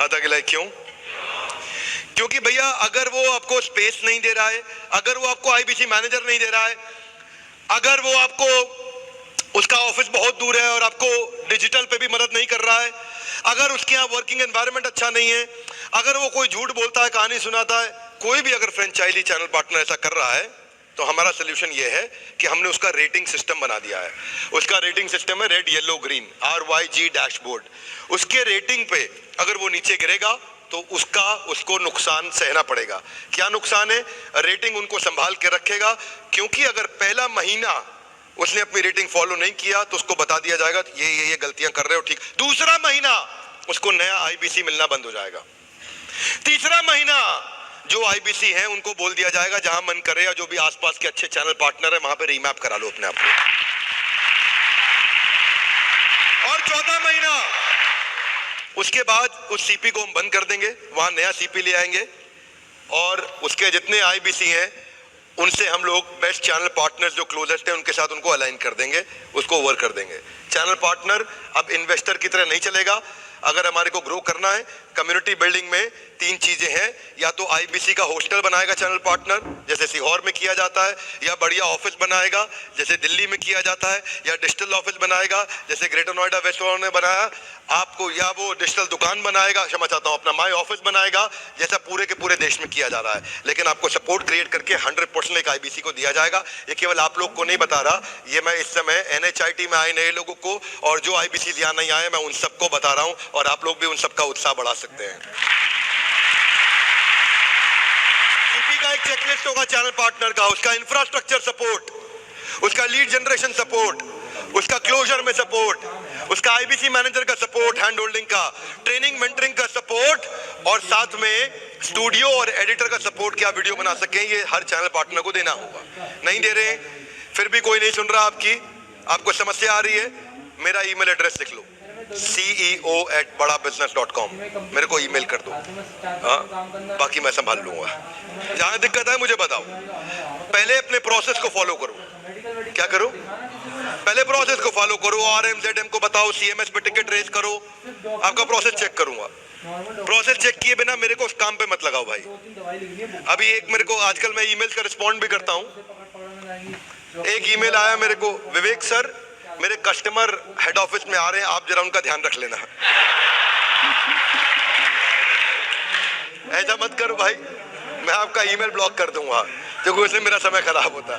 हाथ आगे लाइए। क्यों? क्योंकि भैया अगर वो आपको स्पेस नहीं दे रहा है, अगर वो आपको आईबीसी मैनेजर नहीं दे रहा है, अगर वो आपको, उसका ऑफिस बहुत दूर है और आपको डिजिटल पे भी मदद नहीं कर रहा है, अगर उसके यहाँ वर्किंग एनवायरनमेंट अच्छा नहीं है, अगर वो कोई झूठ बोलता है, कहानी सुनाता है, कोई भी अगर फ्रेंचाइजी चैनल पार्टनर ऐसा कर रहा है, तो हमारा सोल्यूशन ये है कि हमने उसका रेटिंग सिस्टम बना दिया है। उसका रेटिंग सिस्टम है red yellow green RYG dashboard. उसके रेटिंग पे अगर वो नीचे गिरेगा तो उसको नुकसान सहना पड़ेगा। क्या नुकसान है? रेटिंग उनको संभाल के रखेगा, क्योंकि अगर पहला महीना उसने अपनी रेटिंग फॉलो नहीं किया तो उसको बता दिया जाएगा ये गलतियां कर रहे हो, ठीक। दूसरा महीना उसको नया IBC मिलना बंद हो जाएगा। तीसरा महीना जो IBC है उनको बोल दिया जाएगा जहां मन करे या जो भी आसपास के अच्छे चैनल पार्टनर है वहां पे रीमैप करा लो अपने आप को। और चौथा महीना उसके बाद उस CP को हम बंद कर देंगे, वहां नया CP ले आएंगे और उसके जितने IBC हैं उनसे हम लोग बेस्ट चैनल पार्टनर्स जो क्लोजेस्ट हैं उनके साथ उनको अलाइन कर देंगे, उसको ओवर कर देंगे। चैनल पार्टनर अब इन्वेस्टर की तरह नहीं चलेगा। अगर हमारे को ग्रो करना है कम्युनिटी बिल्डिंग में 3 चीजें हैं, या तो IBC का हॉस्टल बनाएगा चैनल पार्टनर जैसे सीहोर में किया जाता है, या बढ़िया ऑफिस बनाएगा जैसे दिल्ली में किया जाता है, या डिजिटल ऑफिस बनाएगा जैसे ग्रेटर नोएडा वेस्ट ने बनाया आपको, या वो डिजिटल दुकान बनाएगा, क्षमा चाहता हूं, अपना माई ऑफिस बनाएगा जैसा पूरे के पूरे देश में किया जा रहा है। लेकिन आपको सपोर्ट क्रिएट करके 100% एक IBC को दिया जाएगा। ये केवल आप लोग को नहीं बता रहा, ये मैं इस समय NHIT में आए नए लोगों को और जो IBC यहाँ नहीं आए मैं उन सबको बता रहा हूं, और आप लोग भी उन सबका उत्साह बढ़ा सकते हैं। CP का एक चेकलिस्ट होगा चैनल पार्टनर का, उसका इंफ्रास्ट्रक्चर सपोर्ट, उसका लीड जनरेशन सपोर्ट, उसका क्लोजर में सपोर्ट, उसका IBC मैनेजर का सपोर्ट, हैंड होल्डिंग का, ट्रेनिंग मेंटरिंग का सपोर्ट, और साथ में स्टूडियो और एडिटर का सपोर्ट कि आप वीडियो बना सकें। ये हर चैनल पार्टनर को देना होगा। नहीं दे रहे फिर भी कोई नहीं सुन रहा आपको समस्या आ रही है, मेरा ईमेल एड्रेस लिख लो CEO@badabusiness.com, मेरे को ईमेल कर दो। बाकी मैं संभाल लूंगा। जहां दिक्कत है मुझे बताओ। पहले अपने प्रोसेस को फॉलो करो। क्या करो? पहले प्रोसेस को फॉलो करो, RMZM को बताओ, CMS पे टिकट रेज करो, आपका प्रोसेस चेक करूंगा। प्रोसेस चेक किए बिना मेरे को उस काम पे मत लगाओ भाई। अभी एक मेरे को आजकल मैं ईमेल का रिस्पॉन्ड भी करता हूं। एक ईमेल आया मेरे को, विवेक सर मेरे कस्टमर हेड ऑफिस में आ रहे हैं, आप जरा उनका ध्यान रख लेना। ऐसा मत करो भाई, मैं आपका ईमेल ब्लॉक कर दूंगा क्योंकि उससे मेरा समय खराब होता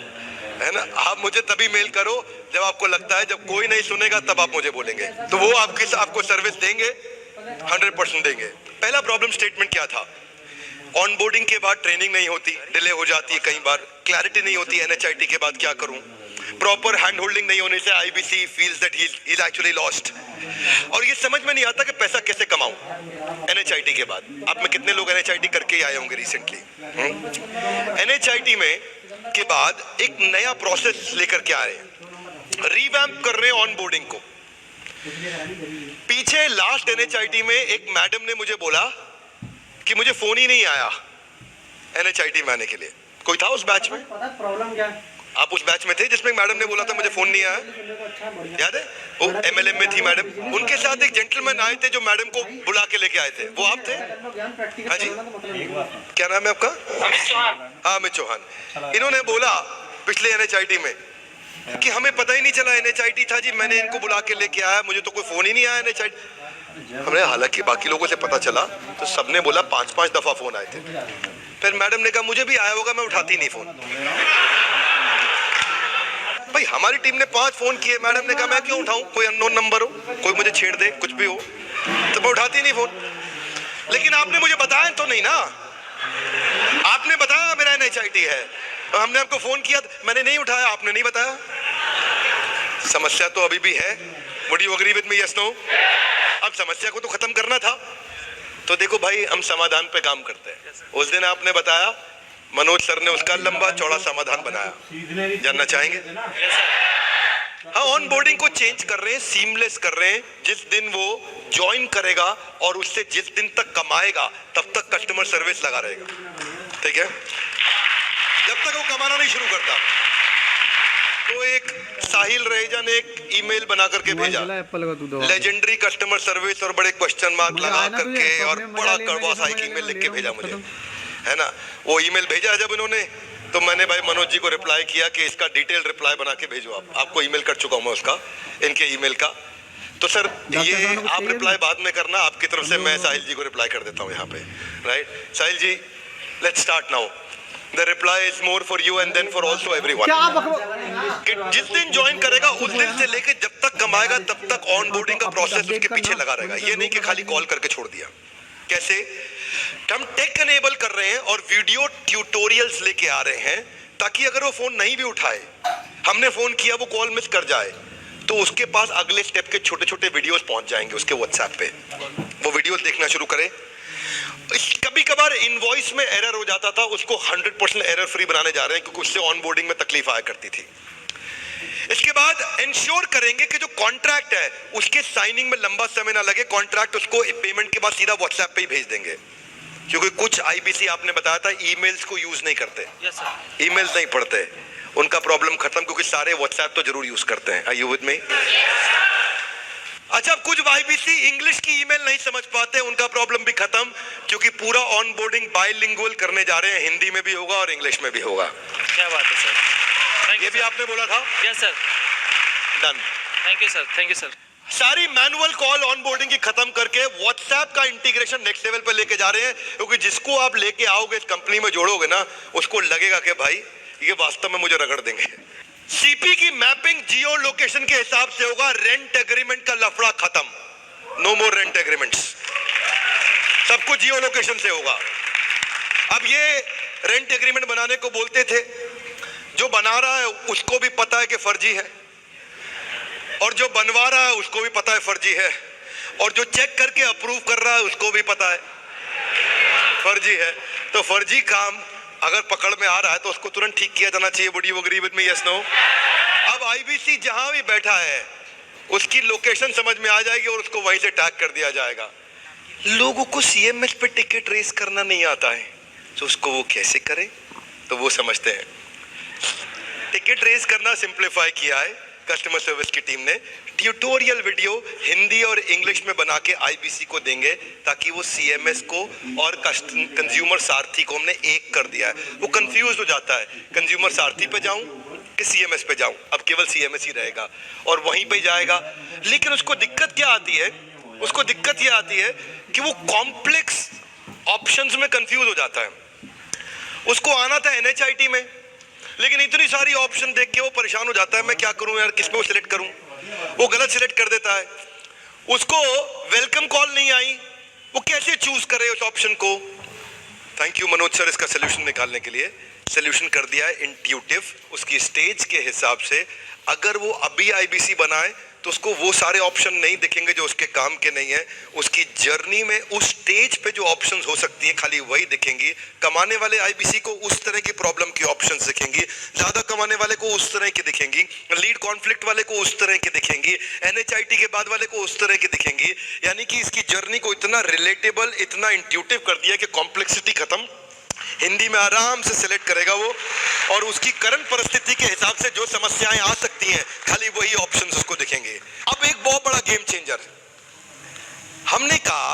है ना। आप मुझे तभी मेल करो जब आपको लगता है, जब कोई नहीं सुनेगा तब आप मुझे बोलेंगे, तो वो आपको सर्विस देंगे, 100% देंगे। पहला प्रॉब्लम स्टेटमेंट क्या था? ऑनबोर्डिंग के बाद ट्रेनिंग नहीं होती, डिले हो जाती है, कई बार क्लैरिटी नहीं होती NHIT के बाद क्या करूं, प्रॉपर हैंड होल्डिंग नहीं होने से IBC feels that he is actually lost, और ये समझ में नहीं आता कि पैसा कैसे कमाऊं NHIT के बाद। आप में कितने लोग NHIT करके ही आए होंगे रिसेंटली? NHIT में के बाद एक नया प्रोसेस लेकर के आ रहे हैं, रिवैम्प कर रहे हैं ऑनबोर्डिंग को। पीछे लास्ट NHIT में एक मैडम ने मुझे बोला कि मुझे फोन ही नहीं आया NHIT में आने के लिए। कोई था उस बैच में? प्रॉब्लम क्या है? आप उस बैच में थे जिसमें मैडम ने बोला था मुझे फोन नहीं आया? याद है? वो MLM में थी मैडम, उनके साथ एक जेंटलमैन आए थे जो मैडम को बुला के लेके आए थे, वो आप थे? हाँ जी, क्या नाम है आपका? अमित चौहान। इन्होंने बोला पिछले NHIT में कि हमें पता ही नहीं चला NHIT था जी, मैंने इनको बुला के लेके आया, मुझे तो कोई फोन ही नहीं आया NHIT। हमने हालांकि बाकी लोगों से पता चला तो सबने बोला 5-5 दफा फोन आए थे। फिर मैडम ने कहा मुझे भी आया होगा, मैं उठाती नहीं फोन। भाई हमारी टीम ने 5 फोन किए, मैडम ने कहा मैं क्यों उठाऊं, कोई अननोन नंबर हो, कोई मुझे छेड़ दे, कुछ भी हो, तो मैं उठाती नहीं फोन। लेकिन आपने मुझे बताया तो नहीं ना, आपने बताया मेरा NHIT है, हमने आपको फोन किया, मैंने नहीं उठाया, आपने नहीं बताया। समस्या तो अभी भी है। Would you agree with me? Yes no? अब समस्या को तो खत्म करना था, तो देखो भाई हम समाधान पे काम करते हैं। उस दिन आपने बताया, मनोज सर ने उसका लंबा चौड़ा समाधान बनाया, जानना चाहेंगे? हाँ, ऑन बोर्डिंग को चेंज कर रहे हैं, सीमलेस कर रहे हैं। जिस दिन वो ज्वाइन करेगा और उससे जिस दिन तक कमाएगा तब तक कस्टमर सर्विस लगा रहेगा, ठीक है? जब तक वो कमाना नहीं शुरू करता। तो एक साहिल रहेजा ने एक ईमेल बना करके भेजा, लेजेंडरी कस्टमर सर्विस और बड़े क्वेश्चन मार्क लगा करके, और बड़ा कड़वा सा एक ईमेल लिख के भेजा मुझे, है ना। वो ईमेल भेजा जब इन्होंने, तो मैंने भाई मनोज जी को रिप्लाई किया कि इसका डिटेल रिप्लाई बना के भेजो। आपको ईमेल कर चुका हूं मैं उसका, इनके ईमेल का। तो सर ये आप रिप्लाई बाद में करना, आपकी तरफ से मैं साहिल जी को रिप्लाई कर देता हूं यहाँ पे, right? Sahil ji, let's start now. The reply is more for you and then for also everyone. कि जिस दिन ज्वाइन करेगा उस दिन से लेके जब तक कमाएगा तब तक ऑनबोर्डिंग का प्रोसेस उसके पीछे लगा रहेगा। ये नहीं कि खाली कॉल करके छोड़ दिया। कैसे? हम टेक एनेबल कर रहे हैं और वीडियो ट्यूटोरियल्स लेके आ रहे हैं ताकि अगर वो फोन नहीं भी उठाए, हमने फोन किया, वो कॉल मिस कर जाए, तो उसके पास अगले स्टेप के छोटे छोटे वीडियोस पहुंच जाएंगे उसके व्हाट्सएप पे, वो वीडियोस देखना शुरू करे। कभी कभार इनवॉइस में एरर हो जाता था, उसको 100% एरर फ्री बनाने जा रहे हैं क्योंकि उससे ऑनबोर्डिंग में तकलीफ आया करती थी। इसके बाद इंश्योर करेंगे कि जो कॉन्ट्रैक्ट है उसके साइनिंग में लंबा समय ना लगे, कॉन्ट्रैक्ट उसको पेमेंट के बाद सीधा व्हाट्सएप पे ही भेज देंगे, क्योंकि कुछ आईबीसी आपने बताया था ईमेल्स को यूज नहीं करते। Yes sir. ईमेल्स नहीं पढ़ते, उनका प्रॉब्लम खत्म, क्योंकि सारे व्हाट्सएप तो जरूर यूज करते हैं। Are you with me? अच्छा, कुछ आईबीसी इंग्लिश की ईमेल नहीं समझ पाते, उनका प्रॉब्लम भी खत्म, क्योंकि पूरा ऑनबोर्डिंग बाइलिंगुअल करने जा रहे हैं, हिंदी में भी होगा और इंग्लिश में भी होगा। क्या बात है सर, ये भी आपने बोला था। Yes sir, done. Thank you sir, thank you sir. सारी मैनुअल कॉल ऑनबोर्डिंग की खत्म करके व्हाट्सएप का इंटीग्रेशन नेक्स्ट लेवल पे लेके जा रहे हैं, क्योंकि जिसको आप लेके आओगे इस कंपनी में जोड़ोगे ना, उसको लगेगा कि भाई ये वास्तव में मुझे रगड़ देंगे। सीपी की मैपिंग जियो लोकेशन के हिसाब से होगा, रेंट एग्रीमेंट का लफड़ा खत्म, नो मोर रेंट एग्रीमेंट्स, सब कुछ जियो लोकेशन से होगा। अब ये रेंट एग्रीमेंट बनाने को बोलते थे, जो बना रहा है उसको भी पता है कि फर्जी है, और जो बनवा रहा है उसको भी पता है फर्जी है, और जो चेक करके अप्रूव कर रहा है उसको भी पता है फर्जी है। तो फर्जी काम अगर पकड़ में आ रहा है तो उसको तुरंत ठीक किया जाना चाहिए। Would you agree with me? Yes no? अब आईबीसी जहां भी बैठा है उसकी लोकेशन समझ में आ जाएगी और उसको वहीं से टैग कर दिया जाएगा। लोगों को सीएमएस पे टिकट रेस करना नहीं आता है, तो उसको वो कैसे करें, तो वो समझते हैं। टिकट रेस करना सिंप्लीफाई किया है कस्टमर सर्विस की टीम ने। ट्यूटोरियल वीडियो हिंदी और इंग्लिश में बना के आईबीसी को देंगे, ताकि वो सीएमएस को और कंज्यूमर सारथी को हमने एक कर दिया है। वो कंफ्यूज हो जाता है, कंज्यूमर सारथी पे जाऊं कि सीएमएस पे जाऊं, अब केवल सीएमएस ही रहेगा और वहीं पे जाएगा। लेकिन उसको दिक्कत क्या आती है? उसको दिक्कत ये आती है कि वो कॉम्प्लेक्स ऑप्शंस में कंफ्यूज हो जाता है। उसको आना था एनएचआईटी में, लेकिन इतनी सारी ऑप्शन देख के वो परेशान हो जाता है, मैं क्या करूं यार, किसमें सिलेक्ट करूं, वो गलत सिलेक्ट कर देता है। उसको वेलकम कॉल नहीं आई, वो कैसे चूज करे उस ऑप्शन को? थैंक यू मनोज सर इसका सोल्यूशन निकालने के लिए। सोल्यूशन कर दिया है इंट्यूटिव, उसकी स्टेज के हिसाब से। अगर वो अभी आईबीसी बनाए तो उसको वो सारे ऑप्शन नहीं दिखेंगे जो उसके काम के नहीं है। उसकी जर्नी में उस स्टेज पे जो ऑप्शंस हो सकती हैं खाली वही दिखेंगी। कमाने वाले आईबीसी को उस तरह की प्रॉब्लम की ऑप्शंस दिखेंगी, ज्यादा कमाने वाले को उस तरह की दिखेंगी, लीड कॉन्फ्लिक्ट वाले को उस तरह की दिखेंगी, एनएचआईटी के बाद वाले को उस तरह की दिखेंगी। यानी कि इसकी जर्नी को इतना रिलेटेबल, इतना इंट्यूटिव कर दिया कि कॉम्प्लेक्सिटी खत्म, हिंदी में आराम से सिलेक्ट करेगा वो, और उसकी करंट परिस्थिति के हिसाब से जो समस्याएं आ सकती हैं खाली वही ऑप्शंस उसको दिखेंगे। अब एक बहुत बड़ा गेम चेंजर, हमने कहा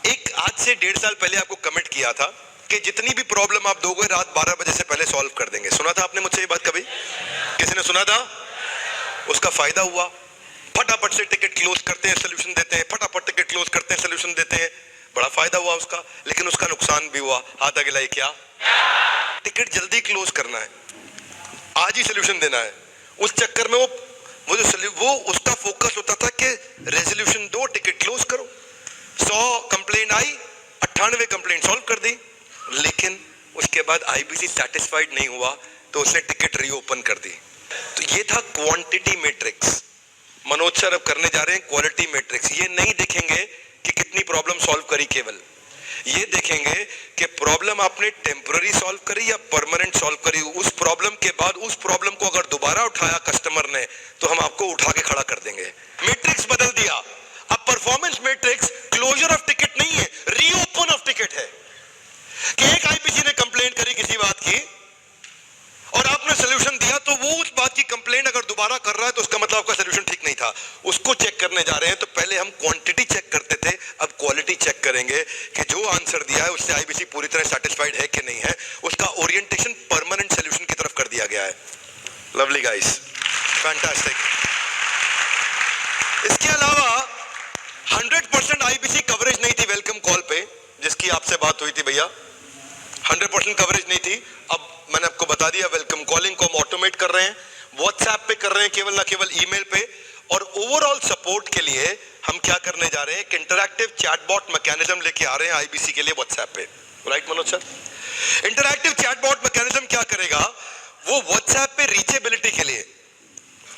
एक आज से 1.5 साल पहले आपको कमिट किया था कि जितनी भी प्रॉब्लम आप दोगे रात 12 बजे से पहले सॉल्व कर देंगे। सुना था आपने मुझसे ये बात? कभी किसी ने सुना था? उसका फायदा हुआ, फटाफट से टिकट क्लोज करते हैं, सोल्यूशन देते हैं, फटाफट टिकट क्लोज करते हैं, सोल्यूशन देते हैं, बड़ा फायदा हुआ उसका। लेकिन उसका नुकसान भी हुआ। हाथ आगे लाइए, क्या? टिकट जल्दी क्लोज करना है, आज ही सोल्यूशन देना है। उस चक्कर में वो उसका फोकस होता था कि रेजोल्यूशन दो, टिकट क्लोज करो। 100 कंप्लेंट आई, 98 कंप्लेंट सॉल्व कर दी, लेकिन उसके बाद आईबीसी सेटिस्फाइड नहीं हुआ तो उसने टिकट रीओपन कर दी। तो ये था क्वांटिटी मैट्रिक्स। मनोज सर अब करने जा रहे हैं क्वालिटी मैट्रिक्स। ये नहीं देखेंगे कि कितनी प्रॉब्लम सॉल्व करी, केवल ये देखेंगे कि प्रॉब्लम आपने टेम्पररी सॉल्व करी या परमानेंट सॉल्व करी। उस प्रॉब्लम के बाद उस प्रॉब्लम को अगर दोबारा उठाया कस्टमर ने तो हम आपको उठा के खड़ा कर देंगे। मैट्रिक्स बदल दिया। अब performance metrics closure of ticket नहीं है, रीओपन ऑफ टिकट है। कि एक आईपीसी ने कंप्लेंट करी किसी बात की और आपने सोल्यूशन दिया, तो वो उस बात की कंप्लेंट अगर दोबारा कर रहा है तो उसका मतलब आपका सोल्यूशन ठीक नहीं था। उसको चेक करने जा रहे हैं। तो पहले हम क्वांटिटी चेक करते थे, अब क्वालिटी चेक करेंगे कि जो आंसर दिया है उससे आईबीसी पूरी तरह सेटिस्फाइड है कि नहीं है। उसका ओरिएंटेशन परमानेंट सोल्यूशन की तरफ कर दिया गया है। Lovely guys, fantastic. इसके अलावा 100% आईबीसी कवरेज नहीं थी वेलकम कॉल पे, जिसकी आपसे बात हुई थी भैया। 100% कवरेज नहीं थी। अब मैंने आपको बता दिया, वेलकम कॉलिंग को हम ऑटोमेट कर रहे हैं, व्हाट्सएप पे कर रहे हैं, केवल ना केवल ईमेल पे। और ओवरऑल सपोर्ट के लिए हम क्या करने जा रहे हैं, एक इंटरैक्टिव चैटबॉट मैकेनिज्म लेके आ रहे हैं आईबीसी के लिए व्हाट्सएप पे। Right Manoj sir? Interactive chatbot mechanism क्या करेगा, वो व्हाट्सएप पे रीचेबिलिटी के लिए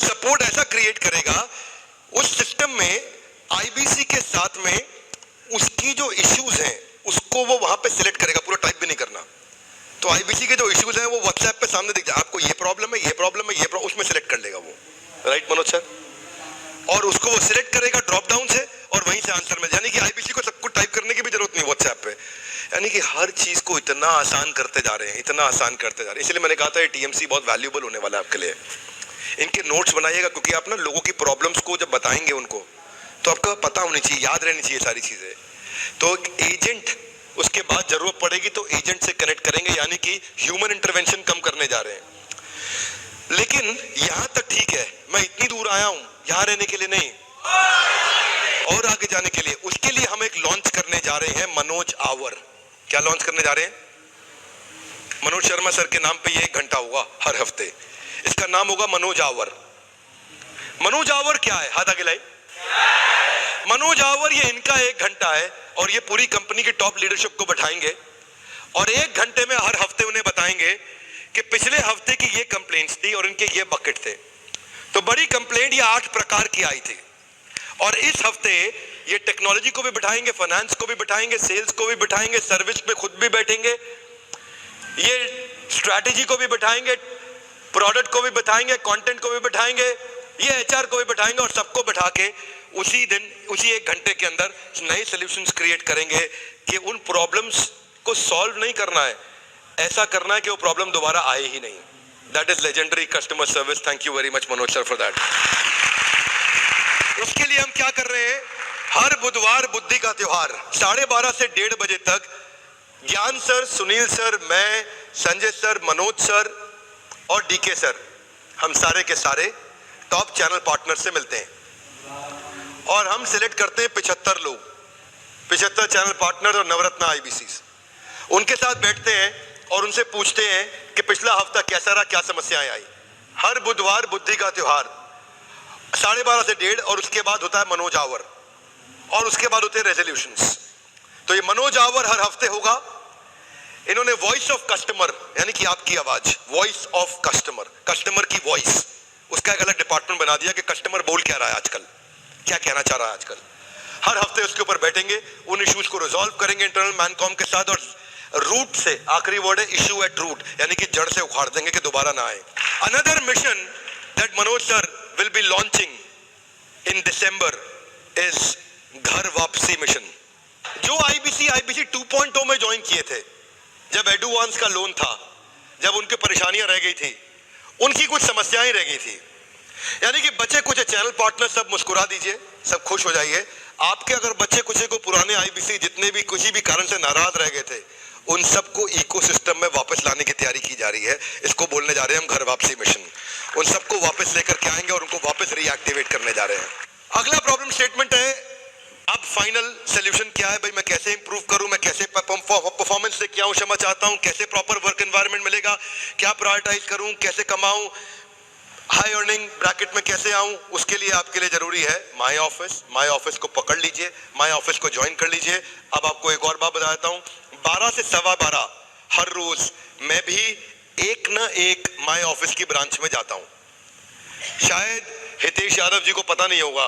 सपोर्ट ऐसा क्रिएट करेगा उस सिस्टम में, आईबीसी के साथ में उसकी जो इश्यूज हैं उसको वो वहां पे सिलेक्ट करेगा, पूरा टाइप भी नहीं करना। तो आईबीसी के जो इश्यूज हैं वो व्हाट्सएप पे सामने दिख जाए, आपको ये प्रॉब्लम है, ये प्रॉब्लम है, ये उसमें सिलेक्ट कर लेगा वो। Right Manoj sir? और उसको वो सिलेक्ट करेगा ड्रॉप डाउन से और वहीं से आंसर मिल, यानी कि आईबीसी को सब कुछ टाइप करने की भी जरूरत नहीं व्हाट्सएप पे। यानी कि हर चीज को इतना आसान करते जा रहे हैं, इतना आसान करते जा रहे हैं। इसलिए मैंने कहा था ये टीएमसी बहुत वैल्यूएबल होने वाला है आपके लिए। इनके नोट्स बनाइएगा, क्योंकि आप ना लोगों की प्रॉब्लम्स को जब बताएंगे उनको, तो आपका पता होनी चाहिए, याद रहनी चाहिए सारी चीजें। तो एजेंट उसके बाद जरूरत पड़ेगी तो एजेंट से कनेक्ट करेंगे, यानी कि ह्यूमन इंटरवेंशन कम करने जा रहे हैं। लेकिन यहां तक ठीक है, मैं इतनी दूर आया हूं यहां रहने के लिए नहीं, और आगे जाने के लिए। उसके लिए हम एक लॉन्च करने जा रहे हैं, मनोज आवर। क्या लॉन्च करने जा रहे हैं? मनोज शर्मा सर के नाम पे ये 1 घंटा होगा हर हफ्ते, इसका नाम होगा मनोज आवर। मनोज आवर क्या है? हाथ आगे लाई। मनोज आवर ये इनका 1 घंटा है, और ये पूरी कंपनी की टॉप लीडरशिप को बैठाएंगे और 1 घंटे में हर हफ्ते उन्हें बताएंगे कि पिछले हफ्ते की ये कंप्लेंट्स थी और इनके ये बकेट थे। तो बड़ी कंप्लेंट ये 8 प्रकार की आई थी, और इस हफ्ते ये टेक्नोलॉजी को भी बिठाएंगे, फाइनेंस को भी बिठाएंगे, सेल्स को भी बिठाएंगे, सर्विस में खुद भी बैठेंगे, ये स्ट्रैटेजी को भी बिठाएंगे, प्रोडक्ट को भी बिठाएंगे, कंटेंट को भी बिठाएंगे, ये एचआर को भी बिठाएंगे, और सबको बिठा के उसी दिन, उसी 1 घंटे के अंदर नए सॉल्यूशंस क्रिएट करेंगे कि उन प्रॉब्लम्स को सॉल्व नहीं करना है, ऐसा करना है कि वो प्रॉब्लम दोबारा आए ही नहीं। That is legendary customer service. Thank you very much Manoj sir for that. उसके लिए हम क्या कर रहे हैं, हर बुधवार बुद्धि का त्योहार 12:30 से 1:30 बजे तक ज्ञान सर, सुनील सर, मैं, संजय सर, मनोज सर और डीके सर, हम सारे के सारे टॉप चैनल पार्टनर से मिलते हैं और हम सिलेक्ट करते हैं 75 लोग, 75 चैनल पार्टनर और नवरत्न आईबीसी। उनके साथ बैठते हैं और उनसे पूछते हैं कि पिछला हफ्ता कैसा रहा, क्या समस्याएं आई। हर बुधवार बुद्धि का त्योहार 12:30 से 1:30, और उसके बाद होता है मनोज आवर, और उसके बाद होते हैं रेजोल्यूशंस। तो ये मनोज आवर हर हफ्ते होगा। इन्होंने वॉइस ऑफ कस्टमर, यानी कि आपकी आवाज, वॉइस ऑफ कस्टमर, कस्टमर की वॉइस, उसका एक अलग डिपार्टमेंट बना दिया कि कस्टमर बोल क्या रहा है आजकल, क्या कहना चाह रहा है आजकल। हर हफ्ते उसके ऊपर बैठेंगे, उन इश्यूज को रिजॉल्व करेंगे इंटरनल मैनकॉम के साथ, और रूट से, आखिरी वर्ड है इश्यू एट रूट, यानी कि जड़ से उखाड़ देंगे कि दोबारा ना आए। Another mission that Manoj sir will be launching in December is घर वापसी मिशन। जो आईबीसी 2.0 में ज्वाइन किए थे, जब एडवांस का लोन था, जब उनकी परेशानियां रह गई थी, उनकी कुछ समस्याएं रह गई थी, यानी कि बचे कुछ चैनल पार्टनर सब मुस्कुरा दीजिए, सब खुश हो जाइए। आपके अगर बच्चे कुछ को पुराने आईबीसी जितने भी किसी भी कारण से नाराज रह गए थे, उन सबको इकोसिस्टम में वापस लाने की तैयारी की जा रही है। इसको बोलने जा रहे हैं हम घर वापसी मिशन। उन सबको वापस लेकर के आएंगे और उनको वापस रीएक्टिवेट करने जा रहे हैं। अगला प्रॉब्लम स्टेटमेंट है, अब फाइनल सोल्यूशन क्या है भाई, मैं कैसे इंप्रूव करूं, मैं कैसे परफॉर्मेंस लेके आऊं, क्षमा चाहता हूं, कैसे प्रॉपर वर्क एनवायरनमेंट मिलेगा, क्या प्रायोरिटाइज करूं, कैसे कमाऊं, हाई अर्निंग ब्रैकेट में कैसे आऊं। उसके लिए आपके लिए जरूरी है माई ऑफिस। माई ऑफिस को पकड़ लीजिए, माई ऑफिस को ज्वाइन कर लीजिए। अब आपको एक और बात बता देता हूं, 12 से 12:15 हर रोज मैं भी एक न एक माई ऑफिस की ब्रांच में जाता हूं। शायद हितेश यादव जी को पता नहीं होगा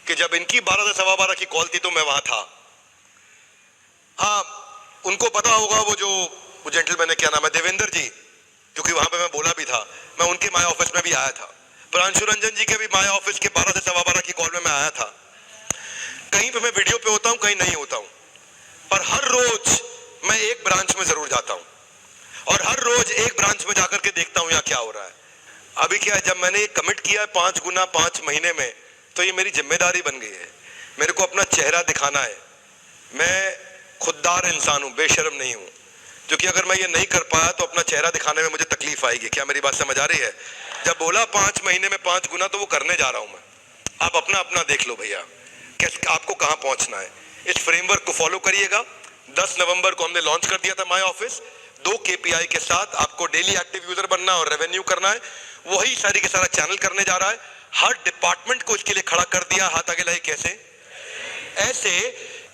कि जब इनकी 12 से 12:15 की कॉल थी तो मैं वहां था। हाँ, उनको पता होगा वो जेंटलमैन है, क्या नाम है, देवेंद्र जी, क्योंकि वहां पे मैं बोला भी था, मैं उनके माई ऑफिस में भी आया था। प्रांशु रंजन जी के भी माई ऑफिस के 12 से 12:15 की कॉल में मैं आया था। कहीं पे मैं वीडियो पे होता हूं, कहीं नहीं होता हूं, पर हर रोज मैं एक ब्रांच में जरूर जाता हूं और हर रोज एक ब्रांच में जाकर के देखता हूं यहाँ क्या हो रहा है। अभी क्या है, जब मैंने ये कमिट किया है 5 गुना 5 महीने में, तो ये मेरी जिम्मेदारी बन गई है। मेरे को अपना चेहरा दिखाना है। मैं खुददार इंसान हूं, बेशर्म नहीं हूं, क्योंकि अगर मैं ये नहीं कर पाया तो अपना चेहरा दिखाने में मुझे तकलीफ आएगी। क्या मेरी बात समझ आ रही है? जब बोला 5 महीने में 5 गुना, तो वो करने जा रहा हूं मैं। आप अपना अपना देख लो भैया, कैसे आपको कहां पहुंचना है। इस फ्रेमवर्क को फॉलो करिएगा। 10 नवंबर को हमने लॉन्च कर दिया था माई ऑफिस। 2 KPI के साथ आपको डेली एक्टिव यूजर बनना और रेवेन्यू करना है, वही सारी के सारा चैनल करने जा रहा है। हर डिपार्टमेंट को इसके लिए खड़ा कर दिया, हाथ आगे लाए कैसे? ऐसे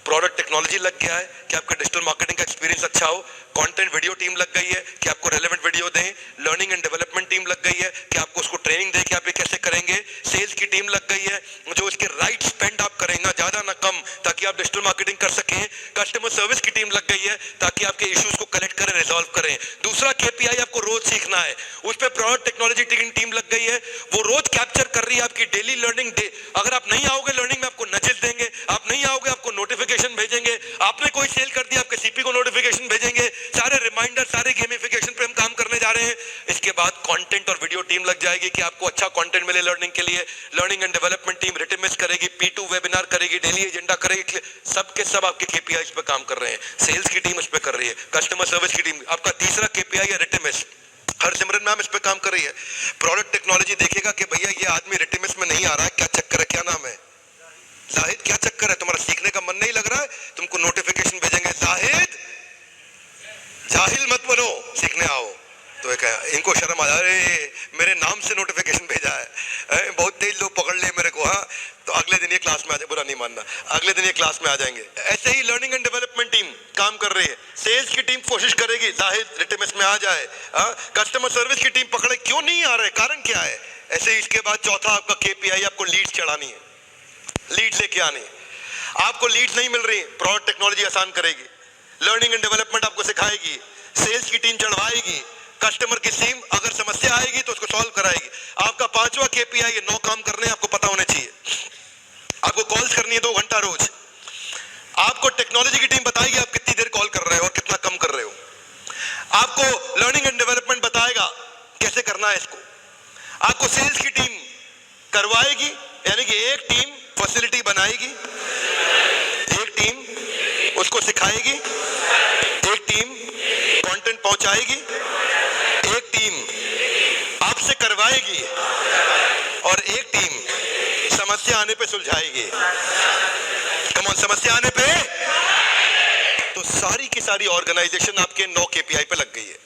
प्रोडक्ट टेक्नोलॉजी लग गया है कि आपका डिजिटल मार्केटिंग का एक्सपीरियंस अच्छा हो, कंटेंट वीडियो टीम लग गई है कि आपको रेलेवेंट वीडियो दें, लर्निंग एंड डेवलपमेंट टीम लग गई है कि आपको उसको ट्रेनिंग दे कि आप ये कैसे करेंगे, सेल्स की टीम लग गई है जो इसके राइट स्पेंड आप करें, ना ज्यादा ना कम, ताकि आप डिजिटल मार्केटिंग कर सकें, कस्टमर सर्विस की टीम लग गई है ताकि आपके इश्यूज को कलेक्ट करें, रिजॉल्व करें। दूसरा KPI आपको रोज सीखना है, उस पर प्रोडक्ट टेक्नोलॉजी टीम लग गई है, वो रोज कैप्चर कर रही है आपकी डेली लर्निंग डे। अगर आप नहीं आओगे लर्निंग में आपको नजेस देंगे, आप नहीं आओगे आपको नोटिफिकेशन भेजेंगे, आपने कोई सेल कर दिया आपके CP को नोटिफिकेशन भेजेंगे, सारे रिमाइंडर सारे गेमिफिकेशन पे हम काम करने जा रहे हैं। इसके बाद कंटेंट और वीडियो टीम लग जाएगी कि आपको अच्छा कंटेंट मिले लर्निंग के लिए, लर्निंग एंड डेवलपमेंट टीम रिटिमिस करेगी, P2 वेबिनार करेगी, डेली एजेंडा करेगी, सब के सब आपके KPIs पे काम कर रहे हैं। सेल्स की टीम इस पे कर रही है, कस्टमर सर्विस की टीम, आपका तीसरा KPI है रिटिमिस, हरसिमरन मैम इस पे काम कर रही है। प्रोडक्ट टेक्नोलॉजी देखेगा कि भैया ये आदमी रिटिमिस में नहीं आ रहा है, क्या चक्कर है, क्या नाम है जाहिद, क्या चक्कर है, तुम्हारा सीखने का मन नहीं लग रहा है, तुमको नोटिफिकेशन भेजेंगे, जाहिद जाहिल मत बनो, सीखने आओ। तो एक इनको शर्म आ जा रही, मेरे नाम से नोटिफिकेशन भेजा है, बहुत तेज लोग पकड़ ले मेरे को, हाँ तो अगले दिन ये क्लास में आ जाए, बुरा नहीं मानना, अगले दिन ये क्लास में आ जाएंगे। ऐसे ही लर्निंग एंड डेवलपमेंट टीम काम कर रही है, सेल्स की टीम कोशिश करेगी जाहिद रिटिमिस में आ जाए, कस्टमर सर्विस की टीम पकड़े, क्यों नहीं आ रहे, कारण क्या है। ऐसे ही इसके बाद चौथा आपका KPI आपको लीड्स चढ़ानी है, लीड लेके आनी है। आपको लीड नहीं मिल रही, प्रोडक्ट टेक्नोलॉजी आसान करेगी, लर्निंग एंड डेवलपमेंट आपको सिखाएगी, सेल्स की टीम चढ़वाएगी, कस्टमर की टीम अगर समस्या आएगी तो उसको सॉल्व कराएगी। आपका 5वां KPI ये 9 काम करने हैं, आपको पता होने चाहिए। आपको कॉल्स करनी है 2 घंटा रोज, आपको टेक्नोलॉजी की टीम बताएगी आप कितनी देर कॉल कर रहे हो और कितना कम कर रहे हो, आपको लर्निंग एंड डेवलपमेंट बताएगा कैसे करना है इसको, आपको सेल्स की टीम करवाएगी, यानी कि एक टीम फैसिलिटी बनाएगी, एक टीम उसको सिखाएगी, एक टीम कंटेंट पहुंचाएगी, एक टीम आपसे करवाएगी और एक टीम समस्या आने पे सुलझाएगी। कम ऑन, समस्या आने पे तो सारी की सारी ऑर्गेनाइजेशन आपके 9 KPI पे लग गई है।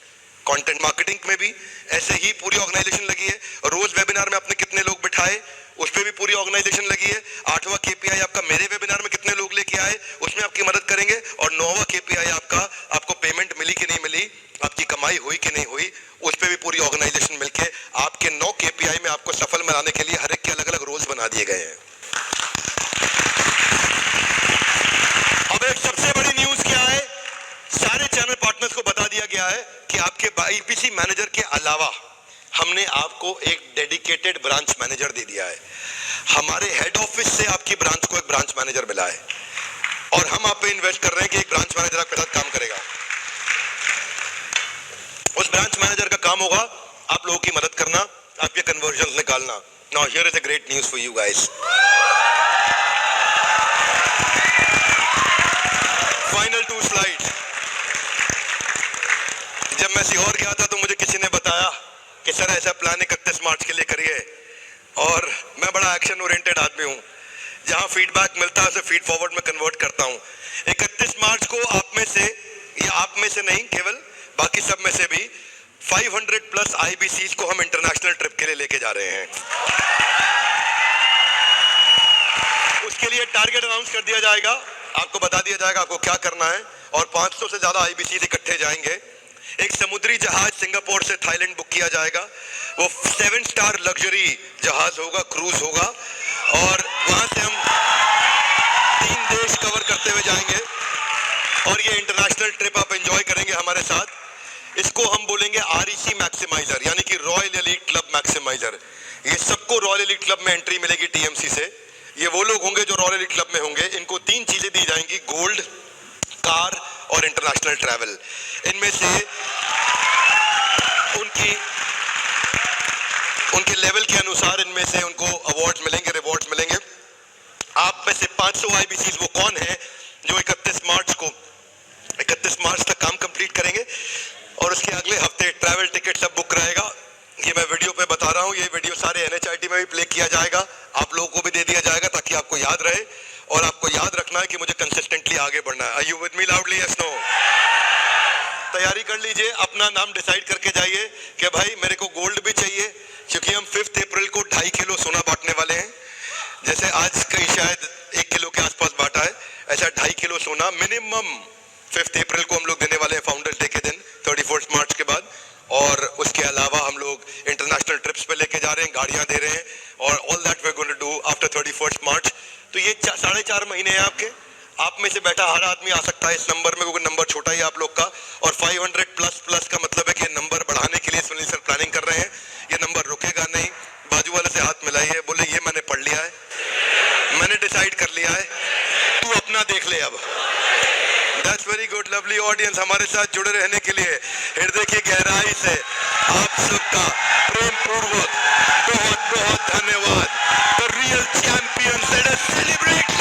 कंटेंट मार्केटिंग में भी ऐसे ही पूरी ऑर्गेनाइजेशन लगी है, रोज वेबिनार में आपने कितने लोग बिठाए उस पे भी पूरी ऑर्गेनाइजेशन लगी है। 8वां KPI आपका मेरे वेबिनार में कितने लोग लेके आए उसमें आपकी मदद करेंगे, और 9वां KPI आपका आपको पेमेंट मिली कि नहीं मिली, आपकी कमाई हुई कि नहीं हुई, उस पे भी पूरी ऑर्गेनाइजेशन मिलके आपके 9 KPI में आपको सफल बनाने के लिए हर एक के अलग अलग रोल्स बना दिए गए हैं। अब एक सबसे बड़ी न्यूज क्या है, सारे चैनल पार्टनर्स को बता दिया गया है कि आपके IPC मैनेजर के अलावा हमने आपको एक डेडिकेटेड ब्रांच मैनेजर दे दिया है। हमारे हेड ऑफिस से आपकी ब्रांच को एक ब्रांच मैनेजर मिला है और हम आप पे इन्वेस्ट कर रहे हैं कि एक ब्रांच मैनेजर आपके साथ काम करेगा। उस ब्रांच मैनेजर का काम होगा आप लोगों की मदद करना, आपके कन्वर्जन निकालना। Now here is a great news for you guys. Final 2 slide. जब मैं सीहोर गया था तो मुझे किसी ने बताया कि सर ऐसा प्लान 31 मार्च के लिए करिए, और मैं बड़ा एक्शन ओरिएंटेड आदमी हूँ, जहाँ फीडबैक मिलता है उसे फीड फॉरवर्ड में कन्वर्ट करता हूँ। 31 मार्च को आप में से, या आप में से नहीं केवल बाकी सब में से भी 500+ IBCs को हम इंटरनेशनल ट्रिप के लिए लेके जा रहे हैं। उसके लिए टारगेट अनाउंस कर दिया जाएगा, आपको बता दिया जाएगा आपको क्या करना है, और 500 से ज्यादा IBCs इकट्ठे जाएंगे। एक समुद्री जहाज सिंगापुर से थाईलैंड बुक किया जाएगा, वो 7 स्टार लग्जरी जहाज होगा, क्रूज होगा, और वहां से हम 3 देश कवर करते हुए जाएंगे, और ये इंटरनेशनल ट्रिप आप एंजॉय करेंगे हमारे साथ। इसको हम बोलेंगे REC मैक्सिमाइजर, यानी कि रॉयल एलीट क्लब मैक्सिमाइजर। ये सबको रॉयल एलीट क्लब में एंट्री मिलेगी TMC से। ये वो लोग होंगे जो रॉयल एलीट क्लब में होंगे, इनको 3 चीजें दी जाएंगी, गोल्ड, कार और इंटरनेशनल ट्रैवल। इनमें से उनके लेवल के अनुसार इनमें से उनको अवार्ड्स मिलेंगे, रिवॉर्ड्स मिलेंगे। आप में से 500 IBCs वो कौन है जो 31 मार्च तक काम कंप्लीट करेंगे, और उसके अगले हफ्ते ट्रैवल टिकट सब बुक रहेगा। ये मैं वीडियो पे बता रहा हूँ, ये वीडियो सारे NHIT में भी प्ले किया जाएगा, आप लोगों को भी दे दिया जाएगा ताकि आपको याद रहे, और आपको याद रखना है कि मुझे कंसिस्टेंटली आगे बढ़ना है। Are you with me loudly? Yes no? तैयारी कर लीजिए, अपना नाम डिसाइड करके जाइए कि भाई मेरे को गोल्ड भी चाहिए, क्योंकि हम 5 अप्रैल को 2.5 किलो सोना बांटने वाले हैं। जैसे आज कहीं शायद 1 किलो के आसपास बांटा है, ऐसा 2.5 किलो सोना मिनिमम 5 अप्रैल को हम लोग देने वाले हैं, फाउंडर्स डे के दिन 31 मार्च के बाद। और उसके अलावा हम लोग इंटरनेशनल ट्रिप्स पे लेके जा रहे हैं, गाड़ियां दे रहे हैं, और all that we are going to do after 31 March. तो ये 4.5 महीने हैं आपके। आप में से बैठा हर आदमी आ सकता है इस नंबर में, क्योंकि नंबर छोटा ही है आप लोग का। और 500 प्लस का मतलब है कि नंबर बढ़ाने के लिए सुनील सर प्लानिंग कर रहे हैं। ये नंबर रुकेगा नहीं। बाजू वाले से हाथ मिलाइए, बोले ये मैंने पढ़ लिया है, मैंने डिसाइड कर लिया है, तू अपना देख ले अब। That's very good, lovely audience। हमारे साथ जुड़े रहने के लिए हृदय की गहराई से आप सबका प्रेम पूर्वक बहुत बहुत धन्यवाद। The real champions, let us celebrate